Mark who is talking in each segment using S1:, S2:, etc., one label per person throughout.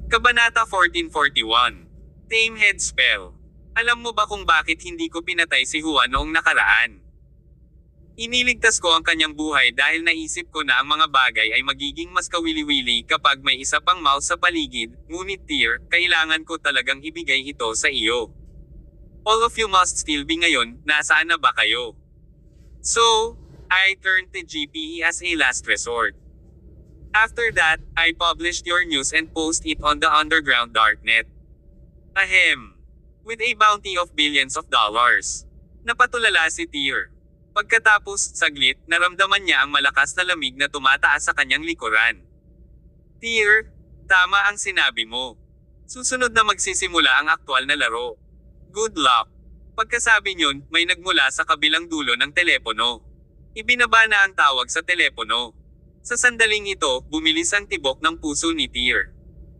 S1: Kabanata 1441. Tame Head Spell. Alam mo ba kung bakit hindi ko pinatay si Juan noong nakaraan? Iniligtas ko ang kanyang buhay dahil naisip ko na ang mga bagay ay magiging mas kawili-wili kapag may isa pang mouse sa paligid, ngunit dear, kailangan ko talagang ibigay ito sa iyo. All of you must still be ngayon, nasaan na ba kayo? So, I turned to GPE as a last resort. After that, I published your news and post it on the underground darknet. Ahem. With a bounty of billions of dollars. Napatulala si Tyr. Pagkatapos, saglit, naramdaman niya ang malakas na lamig na tumataas sa kanyang likuran. Tyr, tama ang sinabi mo. Susunod na magsisimula ang aktwal na laro. Good luck. Pagkasabi niyon, may nagmula sa kabilang dulo ng telepono. Ibinaba na ang tawag sa telepono. Sa sandaling ito, bumilis ang tibok ng puso ni Tyr.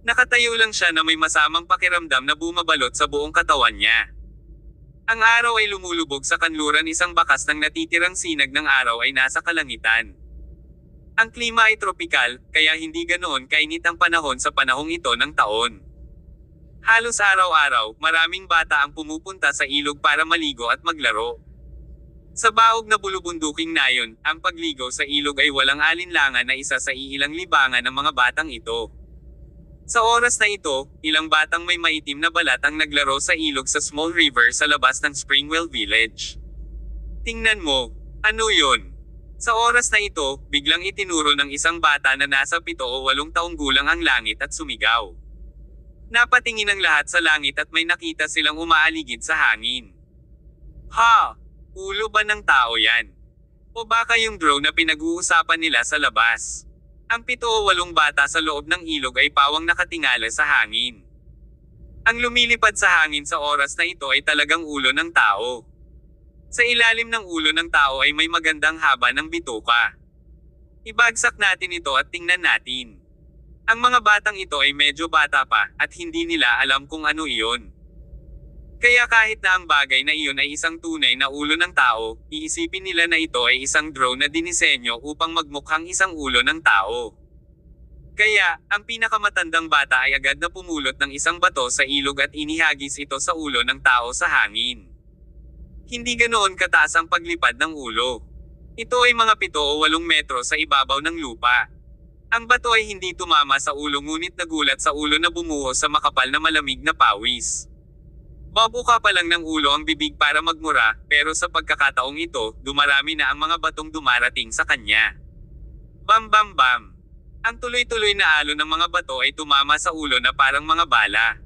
S1: Nakatayo lang siya na may masamang pakiramdam na bumabalot sa buong katawan niya. Ang araw ay lumulubog sa kanluran, isang bakas ng natitirang sinag ng araw ay nasa kalangitan. Ang klima ay tropikal, kaya hindi ganoon kainit ang panahon sa panahong ito ng taon. Halos araw-araw, maraming bata ang pumupunta sa ilog para maligo at maglaro. Sa baog na bulubunduking nayon, ang pagligo sa ilog ay walang alinlangan na isa sa iilang libangan ng mga batang ito. Sa oras na ito, ilang batang may maitim na balat ang naglaro sa ilog sa small river sa labas ng Springwell Village. Tingnan mo, ano yon? Sa oras na ito, biglang itinuro ng isang bata na nasa 7 o 8 taong gulang ang langit at sumigaw. Napatingin ang lahat sa langit at may nakita silang umaaligid sa hangin. Ha! Ulo ba ng tao yan? O baka yung drone na pinag-uusapan nila sa labas? Ang 7 o 8 bata sa loob ng ilog ay pawang nakatingala sa hangin. Ang lumilipad sa hangin sa oras na ito ay talagang ulo ng tao. Sa ilalim ng ulo ng tao ay may magandang haba ng bituka. Ibagsak natin ito at tingnan natin. Ang mga batang ito ay medyo bata pa, at hindi nila alam kung ano iyon. Kaya kahit na ang bagay na iyon ay isang tunay na ulo ng tao, iisipin nila na ito ay isang drone na dinisenyo upang magmukhang isang ulo ng tao. Kaya, ang pinakamatandang bata ay agad na pumulot ng isang bato sa ilog at inihagis ito sa ulo ng tao sa hangin. Hindi ganoon kataas ang paglipad ng ulo. Ito ay mga 7 o 8 metro sa ibabaw ng lupa. Ang bato ay hindi tumama sa ulo, ngunit nagulat sa ulo na bumuhos sa makapal na malamig na pawis. Babuka pa lang ng ulo ang bibig para magmura, pero sa pagkakataong ito, dumarami na ang mga batong dumarating sa kanya. Bam bam bam! Ang tuloy-tuloy na alon ng mga bato ay tumama sa ulo na parang mga bala.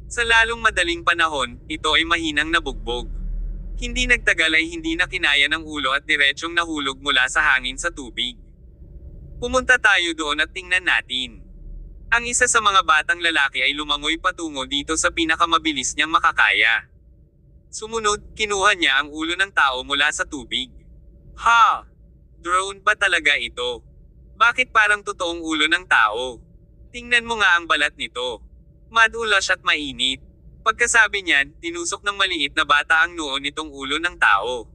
S1: Sa lalong madaling panahon, ito ay mahinang nabugbog. Hindi nagtagal ay hindi na kinaya ng ulo at diretsyong nahulog mula sa hangin sa tubig. Pumunta tayo doon at tingnan natin. Ang isa sa mga batang lalaki ay lumangoy patungo dito sa pinakamabilis niyang makakaya. Sumunod, kinuha niya ang ulo ng tao mula sa tubig. Ha! Drone ba talaga ito? Bakit parang totoong ulo ng tao? Tingnan mo nga ang balat nito. Madulas at mainit. Pagkasabi niyan, tinusok ng maliit na bata ang noo nitong ulo ng tao.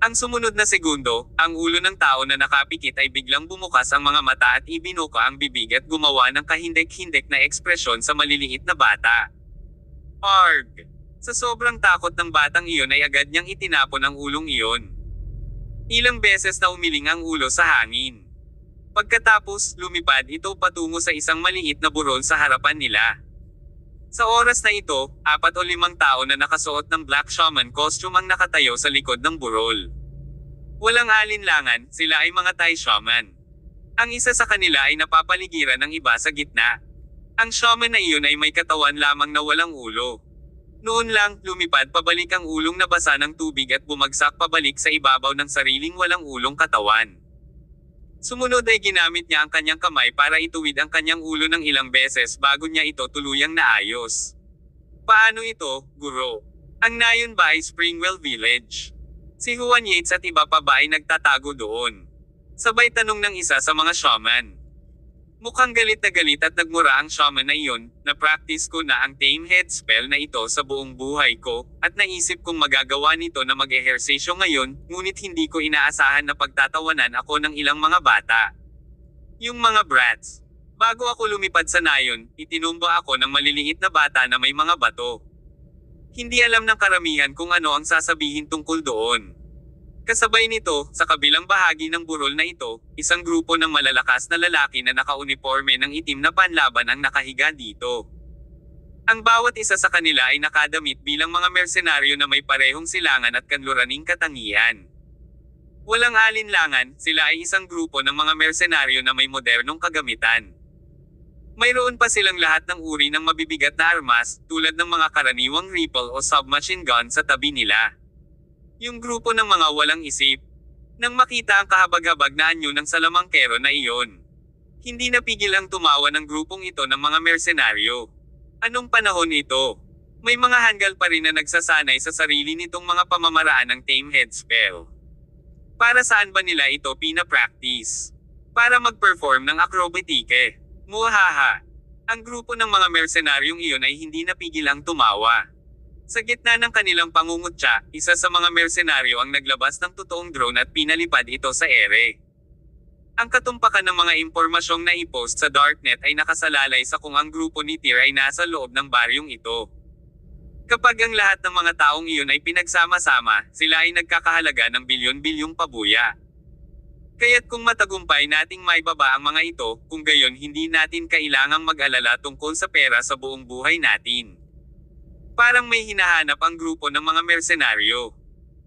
S1: Ang sumunod na segundo, ang ulo ng tao na nakapikit ay biglang bumukas ang mga mata at ibinuka ang bibig at gumawa ng kahindek-hindek na ekspresyon sa maliliit na bata. Arg! Sa sobrang takot ng batang iyon ay agad niyang itinapon ang ulong iyon. Ilang beses na umiling ang ulo sa hangin. Pagkatapos, lumipad ito patungo sa isang maliit na burol sa harapan nila. Sa oras na ito, 4 o 5 tao na nakasuot ng black shaman costume ang nakatayo sa likod ng burol. Walang alinlangan, sila ay mga Thai shaman. Ang isa sa kanila ay napapaligiran ng iba sa gitna. Ang shaman na iyon ay may katawan lamang na walang ulo. Noon lang, lumipad pabalik ang ulong nabasa ng tubig at bumagsak pabalik sa ibabaw ng sariling walang ulong katawan. Sumunod ay ginamit niya ang kanyang kamay para ituwid ang kanyang ulo ng ilang beses bago niya ito tuluyang naayos. Paano ito, guro? Ang nayon ba ay Springwell Village? Si Juan Yates at iba pa ba ay nagtatago doon? Sabay tanong ng isa sa mga shaman. Mukhang galit na galit at nagmura ang shaman na iyon, na-practice ko na ang tame head spell na ito sa buong buhay ko, at naisip kong magagawa nito na mag-ehersesyo ngayon, ngunit hindi ko inaasahan na pagtatawanan ako ng ilang mga bata. Yung mga brats. Bago ako lumipad sa nayon, itinumba ako ng maliliit na bata na may mga bato. Hindi alam ng karamihan kung ano ang sasabihin tungkol doon. Kasabay nito, sa kabilang bahagi ng burol na ito, isang grupo ng malalakas na lalaki na nakauniforme ng itim na panlaban ang nakahiga dito. Ang bawat isa sa kanila ay nakadamit bilang mga mersenaryo na may parehong silangan at kanluraning katangian. Walang alinlangan, sila ay isang grupo ng mga mersenaryo na may modernong kagamitan. Mayroon pa silang lahat ng uri ng mabibigat na armas, tulad ng mga karaniwang rifle o submachine gun sa tabi nila. Yung grupo ng mga walang isip. Nang makita ang kahabag-habag na anyo ng salamangkero na iyon, hindi napigil ang tumawa ng grupong ito ng mga mersenaryo. Anong panahon ito? May mga hanggal pa rin na nagsasanay sa sarili nitong mga pamamaraan ng tame head spell. Para saan ba nila ito pina-practice? Para mag-perform ng akrobatike. Muhaha. Ang grupo ng mga mersenaryong iyon ay hindi napigil ang tumawa. Sa gitna ng kanilang pangungutya, isa sa mga mersenaryo ang naglabas ng totoong drone at pinalipad ito sa ere. Ang katumpakan ng mga impormasyong naipost sa darknet ay nakasalalay sa kung ang grupo ni Tyr ay nasa loob ng baryong ito. Kapag ang lahat ng mga taong iyon ay pinagsama-sama, sila ay nagkakahalaga ng bilyon-bilyong pabuya. Kaya't kung matagumpay nating maibaba ang mga ito, kung gayon hindi natin kailangang mag-alala tungkol sa pera sa buong buhay natin. Parang may hinahanap ang grupo ng mga mersenaryo.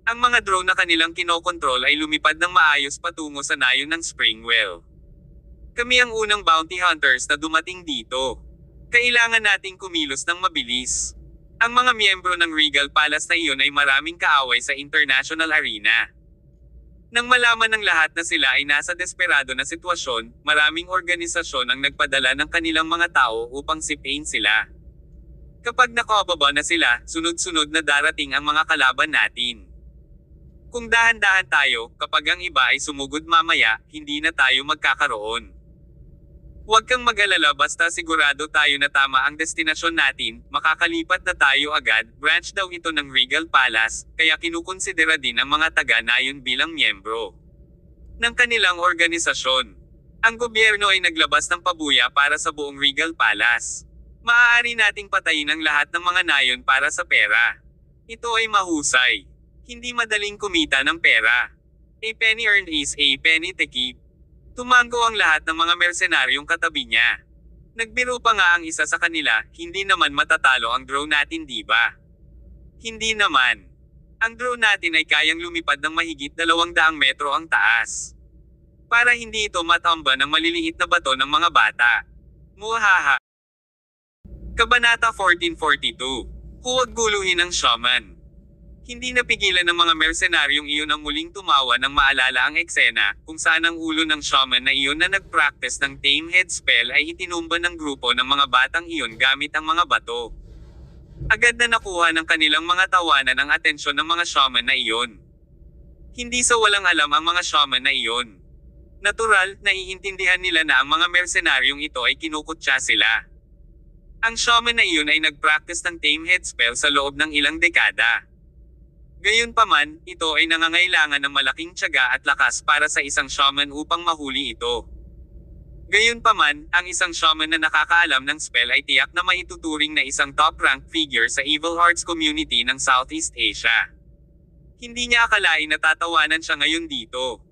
S1: Ang mga drone na kanilang kinokontrol ay lumipad ng maayos patungo sa nayon ng Springwell. Kami ang unang bounty hunters na dumating dito. Kailangan nating kumilos ng mabilis. Ang mga miyembro ng Regal Palace na iyon ay maraming kaaway sa international arena. Nang malaman ng lahat na sila ay nasa desperado na sitwasyon, maraming organisasyon ang nagpadala ng kanilang mga tao upang sipain sila. Kapag nakababa na sila, sunod-sunod na darating ang mga kalaban natin. Kung dahan-dahan tayo, kapag ang iba ay sumugod mamaya, hindi na tayo magkakaroon. Huwag kang mag-alala basta sigurado tayo na tama ang destinasyon natin, makakalipat na tayo agad. Branch daw ito ng Regal Palace, kaya kinukonsidera din ang mga taga-nayon bilang miyembro ng kanilang organisasyon. Ang gobyerno ay naglabas ng pabuya para sa buong Regal Palace. Maaari nating patayin ang lahat ng mga nayon para sa pera. Ito ay mahusay. Hindi madaling kumita ng pera. A penny earned is a penny to keep. Tumango ang lahat ng mga mersenaryong katabi niya. Nagbiro pa nga ang isa sa kanila, hindi naman matatalo ang drone natin di ba? Hindi naman. Ang drone natin ay kayang lumipad ng mahigit 200 metro ang taas. Para hindi ito matamba ng maliliit na bato ng mga bata. Muhaha. Kabanata 1442. Huwag guluhin ang shaman. Hindi napigilan ng mga mersenaryong iyon ang muling tumawa nang maalala ang eksena, kung saan ang ulo ng shaman na iyon na nagpractice ng tame head spell ay itinumba ng grupo ng mga batang iyon gamit ang mga bato. Agad na nakuha ng kanilang mga tawanan ang atensyon ng mga shaman na iyon. Hindi sa walang alam ang mga shaman na iyon. Natural, naiintindihan nila na ang mga mersenaryong ito ay kinukutya sila. Ang shaman na iyon ay nagpractice ng tame head spell sa loob ng ilang dekada. Gayunpaman, ito ay nangangailangan ng malaking tiyaga at lakas para sa isang shaman upang mahuli ito. Gayunpaman, ang isang shaman na nakakaalam ng spell ay tiyak na maituturing na isang top-rank figure sa Evil Hearts community ng Southeast Asia. Hindi niya akalain na tatawanan siya ngayon dito.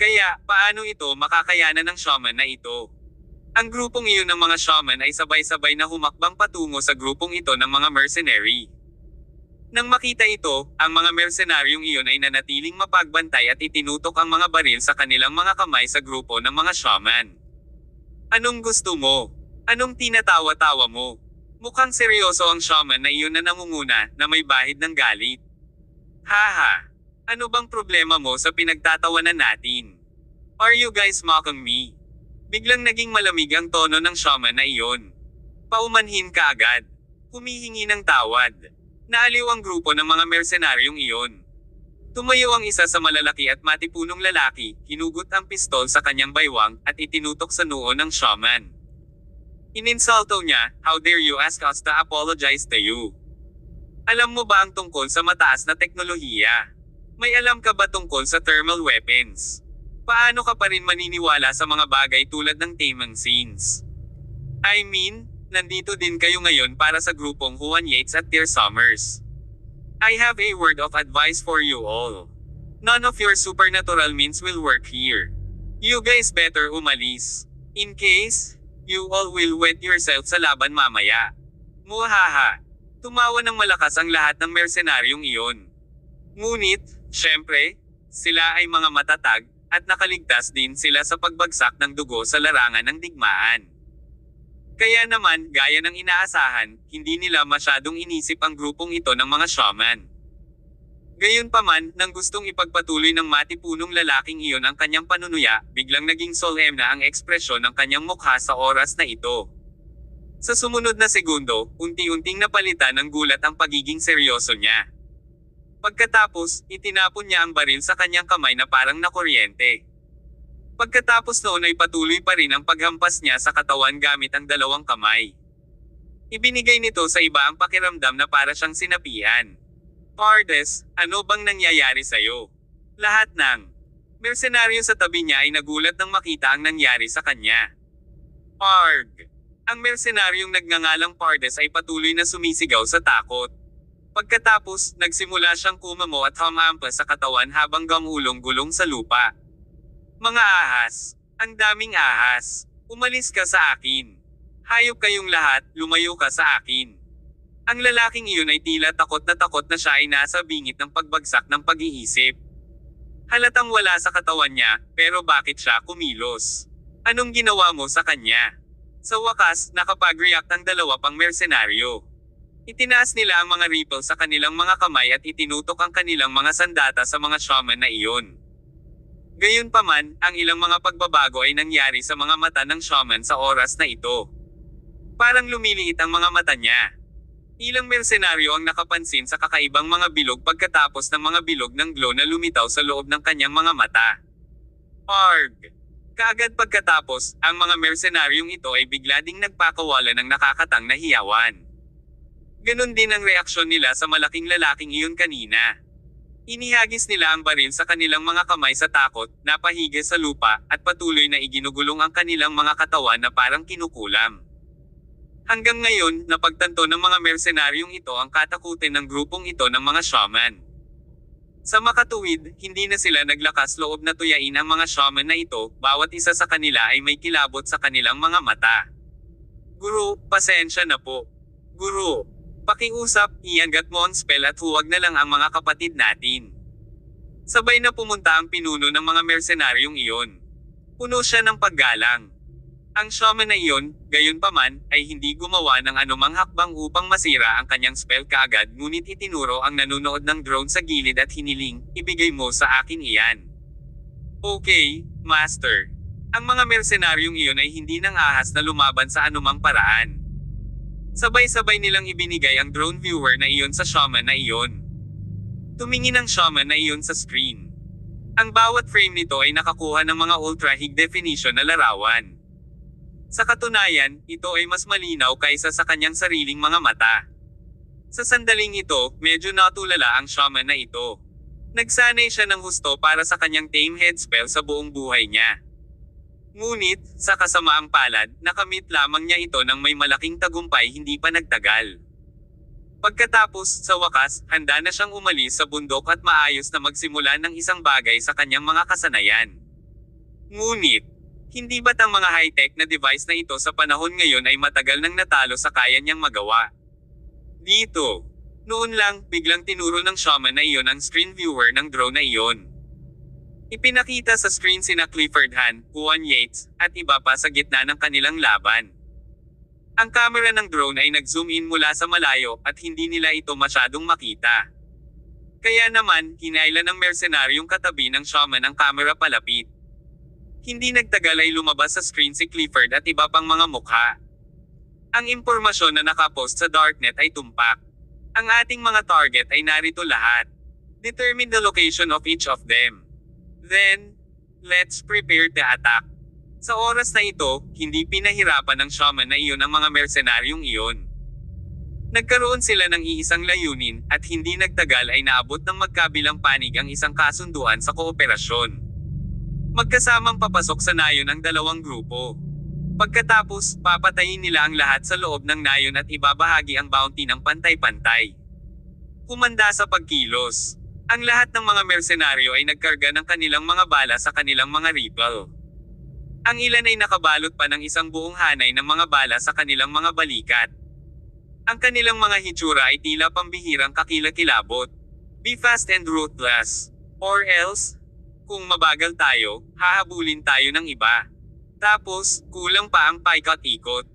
S1: Kaya, paano ito makakayanan ng shaman na ito? Ang grupong iyon ng mga shaman ay sabay-sabay na humakbang patungo sa grupong ito ng mga mercenary. Nang makita ito, ang mga mersenaryong iyon ay nanatiling mapagbantay at itinutok ang mga baril sa kanilang mga kamay sa grupo ng mga shaman. Anong gusto mo? Anong tinatawa-tawa mo? Mukhang seryoso ang shaman na iyon na nangunguna, na may bahid ng galit. Haha! Ano bang problema mo sa pinagtatawanan natin? Are you guys mocking me? Biglang naging malamig ang tono ng shaman na iyon. Paumanhin ka agad. Humihingi ng tawad. Naaliw ang grupo ng mga mersenaryong iyon. Tumayo ang isa sa malalaki at matipunong lalaki, hinugot ang pistol sa kanyang baywang, at itinutok sa noo ng shaman. Ininsulto niya, "How dare you ask us to apologize to you? Alam mo ba ang tungkol sa mataas na teknolohiya? May alam ka ba tungkol sa thermal weapons? Paano ka pa rin maniniwala sa mga bagay tulad ng tamang scenes? I mean, nandito din kayo ngayon para sa grupong Juan Yates at Dear Summers. I have a word of advice for you all. None of your supernatural means will work here. You guys better umalis. In case, you all will wet yourself sa laban mamaya. Muhaha. Tumawa ng malakas ang lahat ng mersenaryong iyon. Ngunit, syempre, sila ay mga matatag, at nakaligtas din sila sa pagbagsak ng dugo sa larangan ng digmaan. Kaya naman, gaya ng inaasahan, hindi nila masyadong inisip ang grupong ito ng mga shaman. Gayunpaman, nang gustong ipagpatuloy ng matipunong lalaking iyon ang kanyang panunuya, biglang naging solemn na ang ekspresyon ng kanyang mukha sa oras na ito. Sa sumunod na segundo, unti-unting napalitan ng gulat ang pagiging seryoso niya. Pagkatapos, itinapon niya ang baril sa kanyang kamay na parang nakuryente. Pagkatapos noon ay patuloy pa rin ang paghampas niya sa katawan gamit ang dalawang kamay. Ibinigay nito sa iba ang pakiramdam na para siyang sinapian. Pardes, ano bang nangyayari sa'yo? Lahat ng mersenaryo sa tabi niya ay nagulat nang makita ang nangyari sa kanya. Arg! Ang mersenaryong nagngangalang Pardes ay patuloy na sumisigaw sa takot. Pagkatapos, nagsimula siyang kumamo at humampas sa katawan habang gumulong-gulong sa lupa. Mga ahas! Ang daming ahas! Umalis ka sa akin! Hayop kayong lahat, lumayo ka sa akin! Ang lalaking iyon ay tila takot na siya ay nasa bingit ng pagbagsak ng pag-iisip. Halatang wala sa katawan niya, pero bakit siya kumilos? Anong ginawa mo sa kanya? Sa wakas, nakapag-react ang dalawa pang mersenaryo. Itinaas nila ang mga rifle sa kanilang mga kamay at itinutok ang kanilang mga sandata sa mga shaman na iyon. Gayunpaman, ang ilang mga pagbabago ay nangyari sa mga mata ng shaman sa oras na ito. Parang lumiliit ang mga mata niya. Ilang mersenaryo ang nakapansin sa kakaibang mga bilog pagkatapos ng mga bilog ng glow na lumitaw sa loob ng kanyang mga mata. Arg! Kaagad pagkatapos, ang mga mersenaryong ito ay bigla ding nagpakawala ng nakakatang na hiyawan. Ganon din ang reaksyon nila sa malaking lalaking iyon kanina. Inihagis nila ang baril sa kanilang mga kamay sa takot, napahigis sa lupa, at patuloy na iginugulong ang kanilang mga katawan na parang kinukulam. Hanggang ngayon, napagtanto ng mga mersenaryong ito ang katakutin ng grupong ito ng mga shaman. Sa makatuwid, hindi na sila naglakas loob na tuyain ang mga shaman na ito, bawat isa sa kanila ay may kilabot sa kanilang mga mata. Guru, pasensya na po. Guru, pakiusap, iangat mo ang spell at huwag na lang ang mga kapatid natin. Sabay na pumunta ang pinuno ng mga mersenaryong iyon. Puno siya ng paggalang. Ang shaman na iyon, gayunpaman, ay hindi gumawa ng anumang hakbang upang masira ang kanyang spell kaagad, ngunit itinuro ang nanonood ng drone sa gilid at hiniling, ibigay mo sa akin iyan. Okay, Master. Ang mga mersenaryong iyon ay hindi nang ahas na lumaban sa anumang paraan. Sabay-sabay nilang ibinigay ang drone viewer na iyon sa shaman na iyon. Tumingin ang shaman na iyon sa screen. Ang bawat frame nito ay nakakuha ng mga ultra-high definition na larawan. Sa katunayan, ito ay mas malinaw kaysa sa kanyang sariling mga mata. Sa sandaling ito, medyo natulala ang shaman na ito. Nagsanay siya ng husto para sa kanyang tame head spell sa buong buhay niya. Ngunit, sa kasamaang palad, nakamit lamang niya ito ng may malaking tagumpay hindi pa nagtagal. Pagkatapos, sa wakas, handa na siyang umalis sa bundok at maayos na magsimula ng isang bagay sa kanyang mga kasanayan. Ngunit, hindi ba't ang mga high-tech na device na ito sa panahon ngayon ay matagal nang natalo sa kaya niyang magawa? Dito. Noon lang, biglang tinuro ng shaman na iyon ang screen viewer ng drone na iyon. Ipinakita sa screen sina Clifford Han, Juan Yates, at iba pa sa gitna ng kanilang laban. Ang kamera ng drone ay nag-zoom in mula sa malayo at hindi nila ito masyadong makita. Kaya naman, hinailan ng mersenaryong katabi ng shaman ang kamera palapit. Hindi nagtagal ay lumabas sa screen si Clifford at iba pang mga mukha. Ang impormasyon na nakapost sa darknet ay tumpak. Ang ating mga target ay narito lahat. Determine the location of each of them. Then, let's prepare the attack. Sa oras na ito, hindi pinahirapan ng shaman na iyon ang mga mersenaryong iyon. Nagkaroon sila ng iisang layunin, at hindi nagtagal ay naabot ng magkabilang panig ang isang kasunduan sa kooperasyon. Magkasamang papasok sa nayon ang dalawang grupo. Pagkatapos, papatayin nila ang lahat sa loob ng nayon at ibabahagi ang bounty ng pantay-pantay. Humanda sa pagkilos. Ang lahat ng mga mersenaryo ay nagkarga ng kanilang mga bala sa kanilang mga rifle. Ang ilan ay nakabalot pa ng isang buong hanay ng mga bala sa kanilang mga balikat. Ang kanilang mga hitsura ay tila pambihirang kakilakilabot. Be fast and ruthless. Or else, kung mabagal tayo, hahabulin tayo ng iba. Tapos, kulang pa ang paikot-ikot.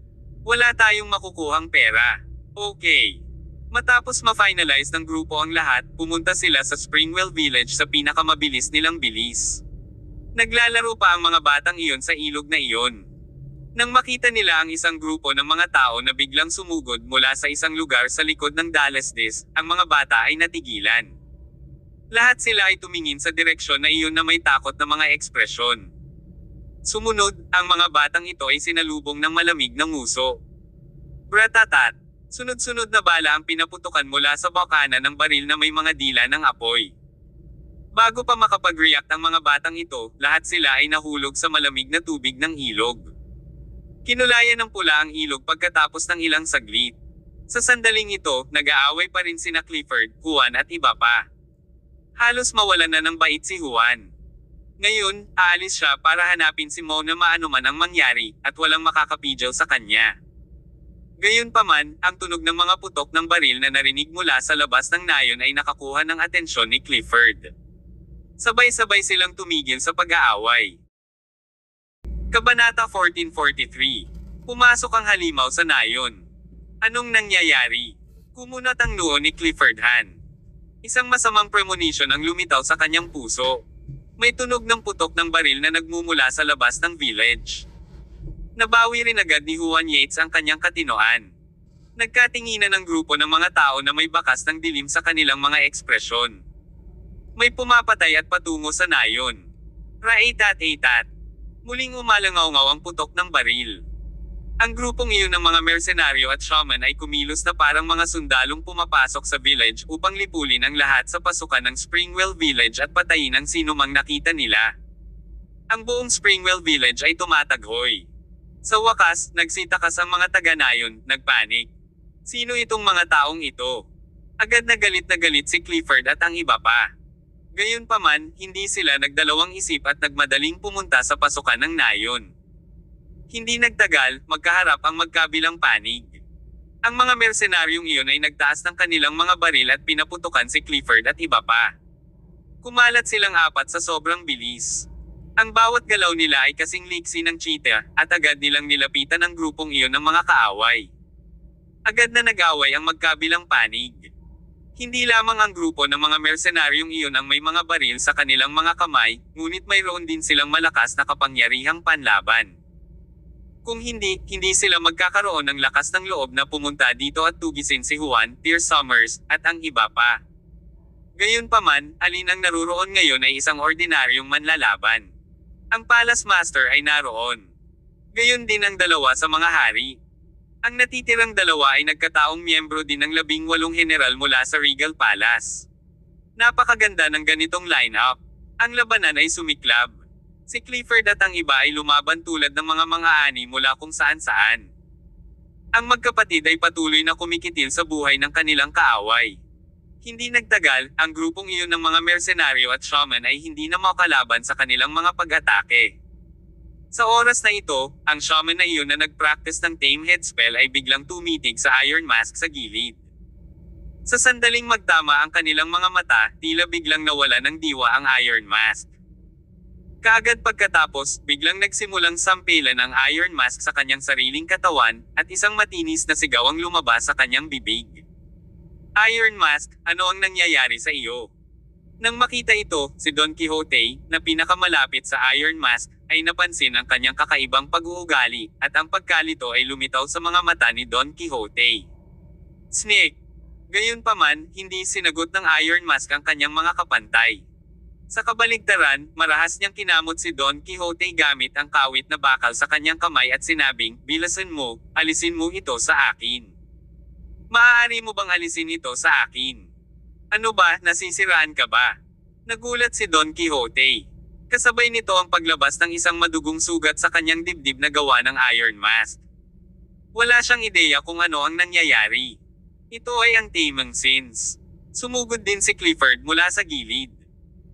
S1: Wala tayong makukuhang pera. Okay. Matapos ma-finalize ng grupo ang lahat, pumunta sila sa Springwell Village sa pinakamabilis nilang bilis. Naglalaro pa ang mga batang iyon sa ilog na iyon. Nang makita nila ang isang grupo ng mga tao na biglang sumugod mula sa isang lugar sa likod ng Dallas Dis, ang mga bata ay natigilan. Lahat sila ay tumingin sa direksyon na iyon na may takot na mga ekspresyon. Sumunod, ang mga batang ito ay sinalubong ng malamig na nguso. Bratatat! Sunod-sunod na bala ang pinaputukan mula sa bokana ng baril na may mga dila ng apoy. Bago pa makapag-react ang mga batang ito, lahat sila ay nahulog sa malamig na tubig ng ilog. Kinulayan ng pula ang ilog pagkatapos ng ilang saglit. Sa sandaling ito, nag-aaway pa rin sina Clifford, Juan at iba pa. Halos mawalan na ng bait si Juan. Ngayon, aalis siya para hanapin si Mo na maano man ang mangyari, at walang makakapigil sa kanya. Gayunpaman, ang tunog ng mga putok ng baril na narinig mula sa labas ng nayon ay nakakuha ng atensyon ni Clifford. Sabay-sabay silang tumigil sa pag-aaway. Kabanata 1443. Pumasok ang halimaw sa nayon. Anong nangyayari? Kumunat ang noo ni Clifford Han. Isang masamang premonition ang lumitaw sa kanyang puso. May tunog ng putok ng baril na nagmumula sa labas ng village. Nabawi rin agad ni Juan Yates ang kanyang katinoan. Nagkatinginan ng grupo ng mga tao na may bakas ng dilim sa kanilang mga ekspresyon. May pumapatay at patungo sa nayon. Raitat-aitat. Muling umalangaw-ngaw ang putok ng baril. Ang grupong iyon ng mga mersenaryo at shaman ay kumilos na parang mga sundalong pumapasok sa village upang lipulin ang lahat sa pasukan ng Springwell Village at patayin ang sinumang nakita nila. Ang buong Springwell Village ay tumataghoy. Sa wakas, nagsitakas ang mga taga-nayon, nagpanik. Sino itong mga taong ito? Agad na galit si Clifford at ang iba pa. Gayunpaman, hindi sila nagdalawang isip at nagmadaling pumunta sa pasukan ng nayon. Hindi nagtagal, magkaharap ang magkabilang panig. Ang mga mersenaryong iyon ay nagtaas ng kanilang mga baril at pinaputukan si Clifford at iba pa. Kumalat silang apat sa sobrang bilis. Ang bawat galaw nila ay kasing liksi ng cheetah, at agad nilang nilapitan ang grupong iyon ng mga kaaway. Agad na nag-away ang magkabilang panig. Hindi lamang ang grupo ng mga mersenaryong iyon ang may mga baril sa kanilang mga kamay, ngunit mayroon din silang malakas na kapangyarihang panlaban. Kung hindi sila magkakaroon ng lakas ng loob na pumunta dito at tugisin si Juan, Pierce Summers, at ang iba pa. Gayunpaman, alin ang naruroon ngayon ay isang ordinaryong manlalaban. Ang Palace Master ay naroon. Gayon din ang dalawa sa mga hari. Ang natitirang dalawa ay nagkataong miyembro din ng 18 general mula sa Regal Palace. Napakaganda ng ganitong lineup. Ang labanan ay sumiklab. Si Clifford at ang iba ay lumaban tulad ng mga ani mula kung saan-saan. Ang magkapatid ay patuloy na kumikitil sa buhay ng kanilang kaaway. Hindi nagtagal, ang grupong iyon ng mga mersenaryo at shaman ay hindi na makalaban sa kanilang mga pag-atake. Sa oras na ito, ang shaman na iyon na nag-practice ng tame head spell ay biglang tumitig sa Iron Mask sa gilid. Sa sandaling magtama ang kanilang mga mata, tila biglang nawala ng diwa ang Iron Mask. Kaagad pagkatapos, biglang nagsimulang sampilan ang Iron Mask sa kanyang sariling katawan, at isang matinis na sigaw ang lumabas sa kanyang bibig. Iron Mask, ano ang nangyayari sa iyo? Nang makita ito, si Don Quixote, na pinakamalapit sa Iron Mask, ay napansin ang kanyang kakaibang pag-uugali, at ang pagkalito ay lumitaw sa mga mata ni Don Quixote. Snake! Gayunpaman, hindi sinagot ng Iron Mask ang kanyang mga kapantay. Sa kabaligtaran, marahas niyang kinamot si Don Quixote gamit ang kawit na bakal sa kanyang kamay at sinabing, "Bilasan mo, alisin mo ito sa akin." "Maaari mo bang alisin ito sa akin?" "Ano ba, nasisiraan ka ba?" Nagulat si Don Quixote. Kasabay nito ang paglabas ng isang madugong sugat sa kanyang dibdib na gawa ng iron mask. Wala siyang ideya kung ano ang nangyayari. Ito ay ang tamang sins. Sumugod din si Clifford mula sa gilid.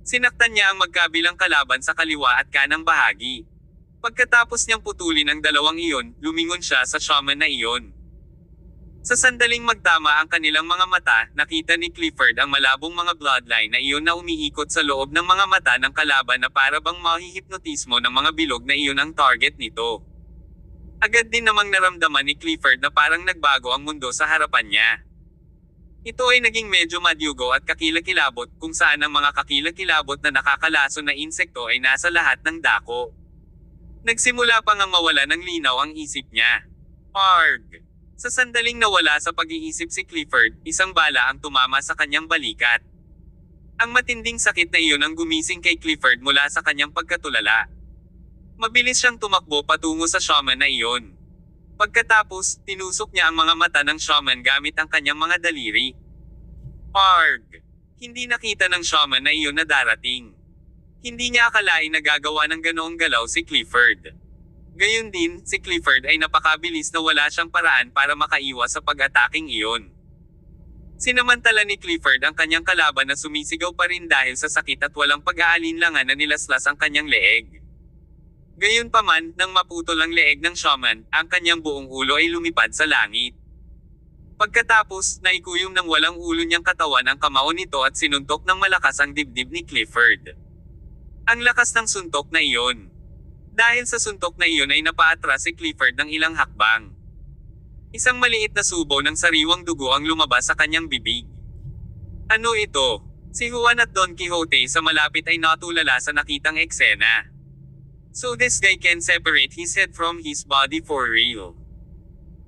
S1: Sinaktan niya ang magkabilang kalaban sa kaliwa at kanang bahagi. Pagkatapos niyang putulin ang dalawang iyon, lumingon siya sa shaman na iyon. Sa sandaling magtama ang kanilang mga mata, nakita ni Clifford ang malabong mga bloodline na iyon na umiikot sa loob ng mga mata ng kalaban na para bang mahihipnotismo ng mga bilog na iyon ang target nito. Agad din namang naramdaman ni Clifford na parang nagbago ang mundo sa harapan niya. Ito ay naging medyo madyugo at kakilakilabot kung saan ang mga kakilakilabot na nakakalaso na insekto ay nasa lahat ng dako. Nagsimula pa ngang mawala ng linaw ang isip niya. Arg! Sa sandaling nawala sa pag-iisip si Clifford, isang bala ang tumama sa kanyang balikat. Ang matinding sakit na iyon ang gumising kay Clifford mula sa kanyang pagkatulala. Mabilis siyang tumakbo patungo sa shaman na iyon. Pagkatapos, tinusok niya ang mga mata ng shaman gamit ang kanyang mga daliri. Arg! Hindi nakita ng shaman na iyon na darating. Hindi niya akalain na gagawa ng ganoong galaw si Clifford. Gayun din, si Clifford ay napakabilis na wala siyang paraan para makaiwas sa pag-ataking iyon. Sinamantala ni Clifford ang kanyang kalaban na sumisigaw pa rin dahil sa sakit at walang pag-aalinlangan na nilaslas ang kanyang leeg. Gayunpaman, nang maputol ang leeg ng shaman, ang kanyang buong ulo ay lumipad sa langit. Pagkatapos, naikuyom ng walang ulo niyang katawan ang kamao nito at sinuntok ng malakas ang dibdib ni Clifford. Ang lakas ng suntok na iyon. Dahil sa suntok na iyon ay napaatras si Clifford ng ilang hakbang. Isang maliit na subo ng sariwang dugo ang lumabas sa kanyang bibig. Ano ito? Si Juan at Don Quixote sa malapit ay natulala sa nakitang eksena. So this guy can separate his head from his body for real.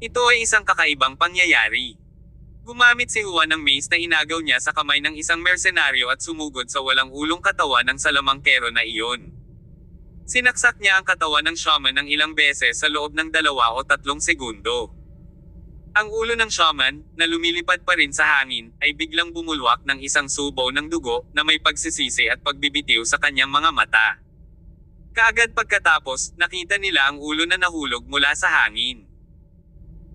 S1: Ito ay isang kakaibang pangyayari. Gumamit si Juan ng mace na inagaw niya sa kamay ng isang mersenaryo at sumugod sa walang ulong katawan ng salamangkero na iyon. Sinaksak niya ang katawan ng shaman ng ilang beses sa loob ng 2 o 3 segundo. Ang ulo ng shaman, na lumilipad pa rin sa hangin, ay biglang bumulwak ng isang subo ng dugo na may pagsisisi at pagbibitiw sa kanyang mga mata. Kaagad pagkatapos, nakita nila ang ulo na nahulog mula sa hangin.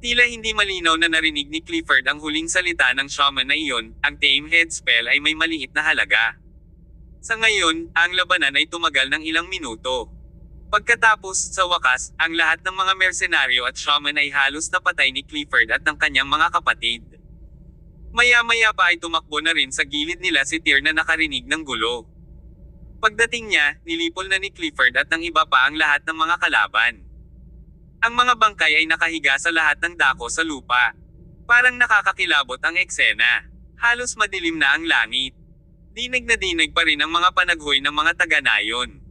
S1: Tila hindi malinaw na narinig ni Clifford ang huling salita ng shaman na iyon, ang tame head spell ay may maliit na halaga. Sa ngayon, ang labanan ay tumagal ng ilang minuto. Pagkatapos, sa wakas, ang lahat ng mga mersenaryo at shaman ay halos napatay ni Clifford at ng kanyang mga kapatid. Maya-maya pa ay tumakbo na rin sa gilid nila si Tyr na nakarinig ng gulo. Pagdating niya, nilipol na ni Clifford at ng iba pa ang lahat ng mga kalaban. Ang mga bangkay ay nakahiga sa lahat ng dako sa lupa. Parang nakakakilabot ang eksena. Halos madilim na ang langit. Dinig na dinig pa rin ang mga panaghoy ng mga taga-nayon.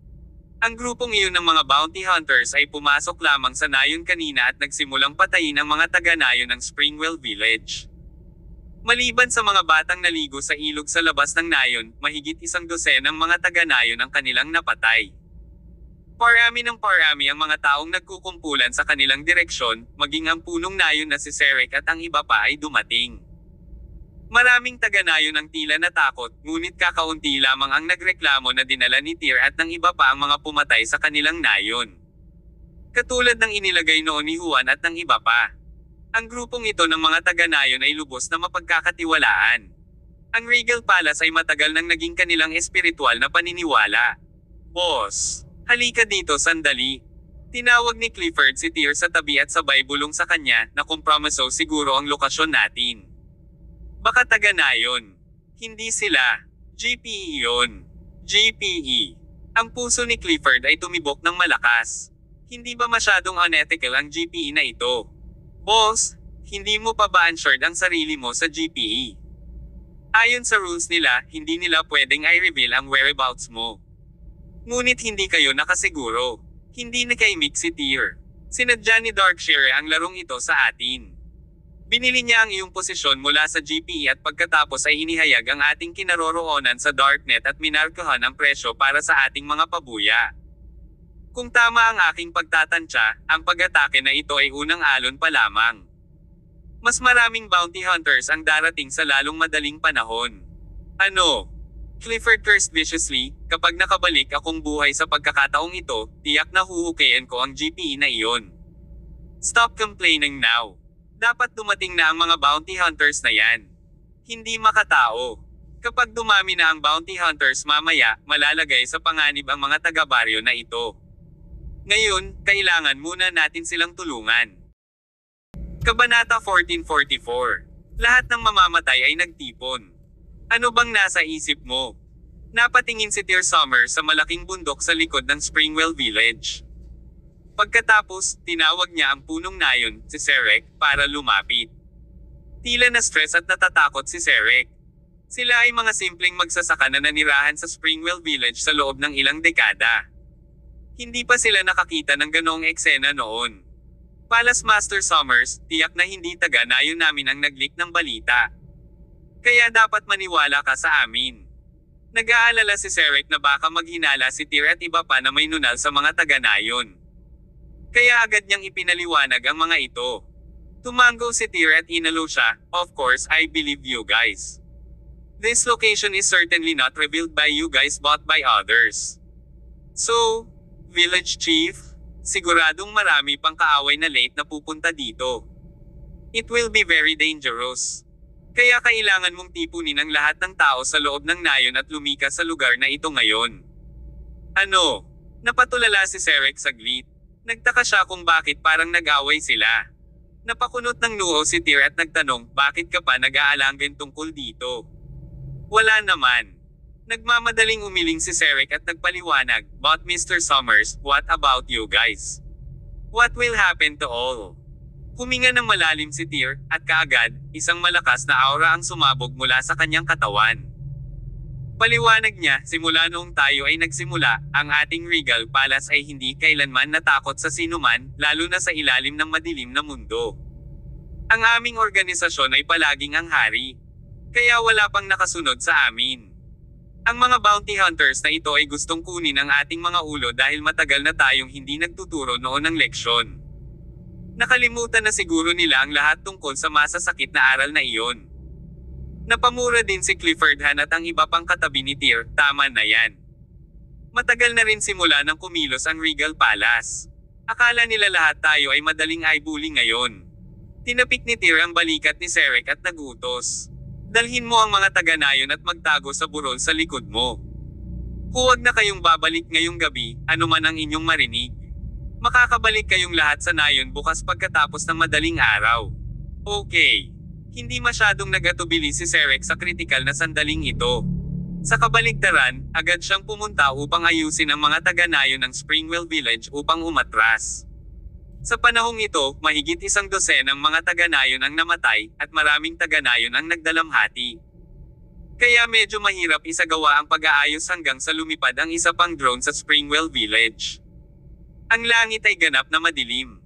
S1: Ang grupong iyon ng mga bounty hunters ay pumasok lamang sa nayon kanina at nagsimulang patayin ang mga taga-nayon ng Springwell Village. Maliban sa mga batang naligo sa ilog sa labas ng nayon, mahigit 100 ng mga taga-nayon ang kanilang napatay. Parami ng parami ang mga taong nagkukumpulan sa kanilang direksyon, maging ang punong nayon na si Serek at ang iba pa ay dumating. Maraming taga-nayon ang tila natakot, ngunit kakaunti lamang ang nagreklamo na dinala ni Tyr at ng iba pa ang mga pumatay sa kanilang nayon. Katulad ng inilagay noon ni Juan at ng iba pa. Ang grupong ito ng mga taga-nayon ay lubos na mapagkakatiwalaan. Ang Regal Palace ay matagal nang naging kanilang espiritual na paniniwala. Boss, halika dito sandali. Tinawag ni Clifford si Tyr sa tabi at sabay bulong sa kanya na kompromiso siguro ang lokasyon natin. Baka taga-nayon. Hindi sila. GPE yun. GPE. Ang puso ni Clifford ay tumibok ng malakas. Hindi ba masyadong unethical ang GPE na ito? Boss, hindi mo pa ba unsure ang sarili mo sa GPE? Ayon sa rules nila, hindi nila pwedeng i-reveal ang whereabouts mo. Ngunit hindi kayo nakasiguro. Hindi nakaimik si Tyr. Sinadya ni Darkshire ang larong ito sa atin. Binili niya ang iyong posisyon mula sa GPE at pagkatapos ay inihayag ang ating kinaroroonan sa Darknet at minarkahan ang presyo para sa ating mga pabuya. Kung tama ang aking pagtatantya, ang pag-atake na ito ay unang alon pa lamang. Mas maraming bounty hunters ang darating sa lalong madaling panahon. Ano? Clifford cursed viciously, kapag nakabalik akong buhay sa pagkakataong ito, tiyak na huhukayin ko ang GPE na iyon. Stop complaining now. Dapat dumating na ang mga bounty hunters na yan. Hindi makatao. Kapag dumami na ang bounty hunters mamaya, malalagay sa panganib ang mga taga-baryo na ito. Ngayon, kailangan muna natin silang tulungan. Kabanata 1444. Lahat ng mamamatay ay nagtipon. Ano bang nasa isip mo? Napatingin si Tyr Summer sa malaking bundok sa likod ng Springwell Village. Pagkatapos, tinawag niya ang punong nayon, si Serek, para lumapit. Tila na stress at natatakot si Serek. Sila ay mga simpleng magsasaka na nanirahan sa Springwell Village sa loob ng ilang dekada. Hindi pa sila nakakita ng ganoong eksena noon. Palace Master Summers, tiyak na hindi taga-nayon namin ang nag-leak ng balita. Kaya dapat maniwala ka sa amin. Nag-aalala si Serek na baka maghinala si Tyr at iba pa na may nunal sa mga taga-nayon. Kaya agad niyang ipinaliwanag ang mga ito. Tumango si Tyr at inalo siya, "Of course I believe you guys. This location is certainly not revealed by you guys but by others. So, Village Chief, siguradong marami pang kaaway na late na pupunta dito. It will be very dangerous. Kaya kailangan mong tipunin ang lahat ng tao sa loob ng nayon at lumikas sa lugar na ito ngayon." Ano? Napatulala si Serek saglit. Nagtaka siya kung bakit parang nag-away sila. Napakunot ng noo si Tyr at nagtanong, "Bakit ka pa nag-aalangan tungkol dito?" Wala naman. Nagmamadaling umiling si Serek at nagpaliwanag, "But Mr. Summers, what about you guys? What will happen to all?" Huminga ng malalim si Tyr, at kaagad, isang malakas na aura ang sumabog mula sa kanyang katawan. Paliwanag niya, simula noong tayo ay nagsimula, ang ating Regal Palace ay hindi kailanman natakot sa sinuman, lalo na sa ilalim ng madilim na mundo. Ang aming organisasyon ay palaging ang hari. Kaya wala pang nakasunod sa amin. Ang mga bounty hunters na ito ay gustong kunin ang ating mga ulo dahil matagal na tayong hindi nagtuturo noon ng leksyon. Nakalimutan na siguro nila ang lahat tungkol sa masasakit na aral na iyon. Napamura din si Clifford Han at ang iba pang katabi ni Tyr, "Tama na yan. Matagal na rin simula nang kumilos ang Regal Palace. Akala nila lahat tayo ay madaling eyebully ngayon." Tinapik ni Tyr ang balikat ni Serek at nagutos, "Dalhin mo ang mga taga-nayon at magtago sa burol sa likod mo. Huwag na kayong babalik ngayong gabi, anuman ang inyong marinig. Makakabalik kayong lahat sa nayon bukas pagkatapos ng madaling araw." Okay. Hindi masyadong nag-atubili si Serek sa kritikal na sandaling ito. Sa kabaligtaran, agad siyang pumunta upang ayusin ang mga taga-nayon ng Springwell Village upang umatras. Sa panahong ito, mahigit 12 ng mga taga-nayon ang namatay, at maraming taga-nayon ang nagdalamhati. Kaya medyo mahirap isagawa ang pag-aayos hanggang sa lumipad ang isa pang drone sa Springwell Village. Ang langit ay ganap na madilim.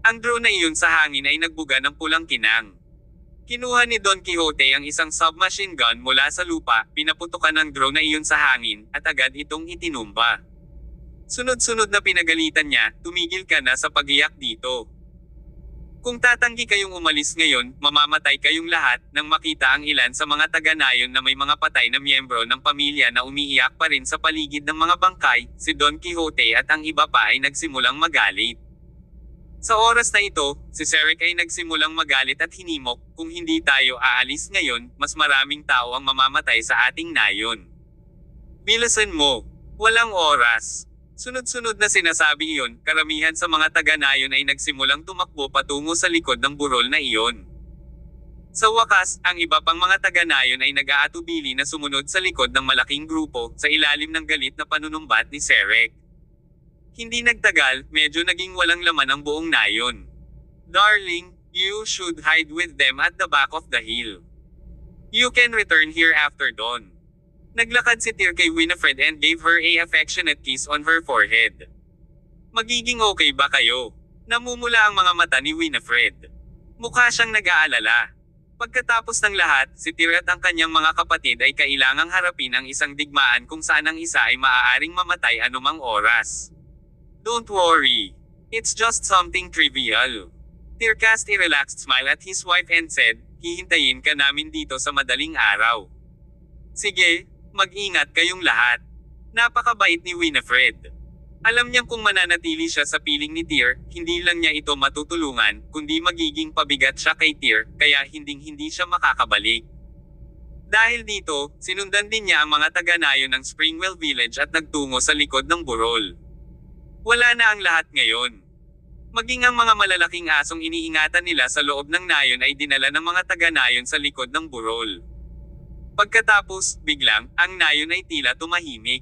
S1: Ang drone na iyon sa hangin ay nagbuga ng pulang kinang. Kinuha ni Don Quixote ang isang submachine gun mula sa lupa, pinaputukan ng drone na iyon sa hangin, at agad itong itinumba. Sunod-sunod na pinagalitan niya, "Tumigil ka na sa pag-iyak dito. Kung tatanggi kayong umalis ngayon, mamamatay kayong lahat." Nang makita ang ilan sa mga taga-nayon na may mga patay na miyembro ng pamilya na umiiyak pa rin sa paligid ng mga bangkay, si Don Quixote at ang iba pa ay nagsimulang magalit. Sa oras na ito, si Serek ay nagsimulang magalit at hinimok, "Kung hindi tayo aalis ngayon, mas maraming tao ang mamamatay sa ating nayon. Bilisan mo. Walang oras." Sunod-sunod na sinasabi iyon, karamihan sa mga taga-nayon ay nagsimulang tumakbo patungo sa likod ng burol na iyon. Sa wakas, ang iba pang mga taga-nayon ay nag-aatubili na sumunod sa likod ng malaking grupo, sa ilalim ng galit na panunumbat ni Serek. Hindi nagtagal, medyo naging walang laman ang buong nayon. "Darling, you should hide with them at the back of the hill. You can return here after dawn." Naglakad si Tyr kay Winifred and gave her a affectionate kiss on her forehead. "Magiging okay ba kayo?" Namumula ang mga mata ni Winifred. Mukha siyang nag-aalala. Pagkatapos ng lahat, si Tyr at ang kanyang mga kapatid ay kailangang harapin ang isang digmaan kung saan ang isa ay maaaring mamatay anumang oras. "Don't worry. It's just something trivial." Tyr cast a relaxed smile at his wife and said, "Hihintayin ka namin dito sa madaling araw." "Sige, Mag-ingat kayong lahat. Napakabait ni Winifred. Alam niyang kung mananatili siya sa piling ni Tyr, hindi lang niya ito matutulungan, kundi magiging pabigat siya kay Tyr, kaya hindi siya makakabalik. Dahil dito, sinundan din niya ang mga taga-nayon ng Springwell Village at nagtungo sa likod ng burol. Wala na ang lahat ngayon. Maging ang mga malalaking asong iniingatan nila sa loob ng nayon ay dinala ng mga taga-nayon sa likod ng burol. Pagkatapos, biglang, ang nayon ay tila tumahimik.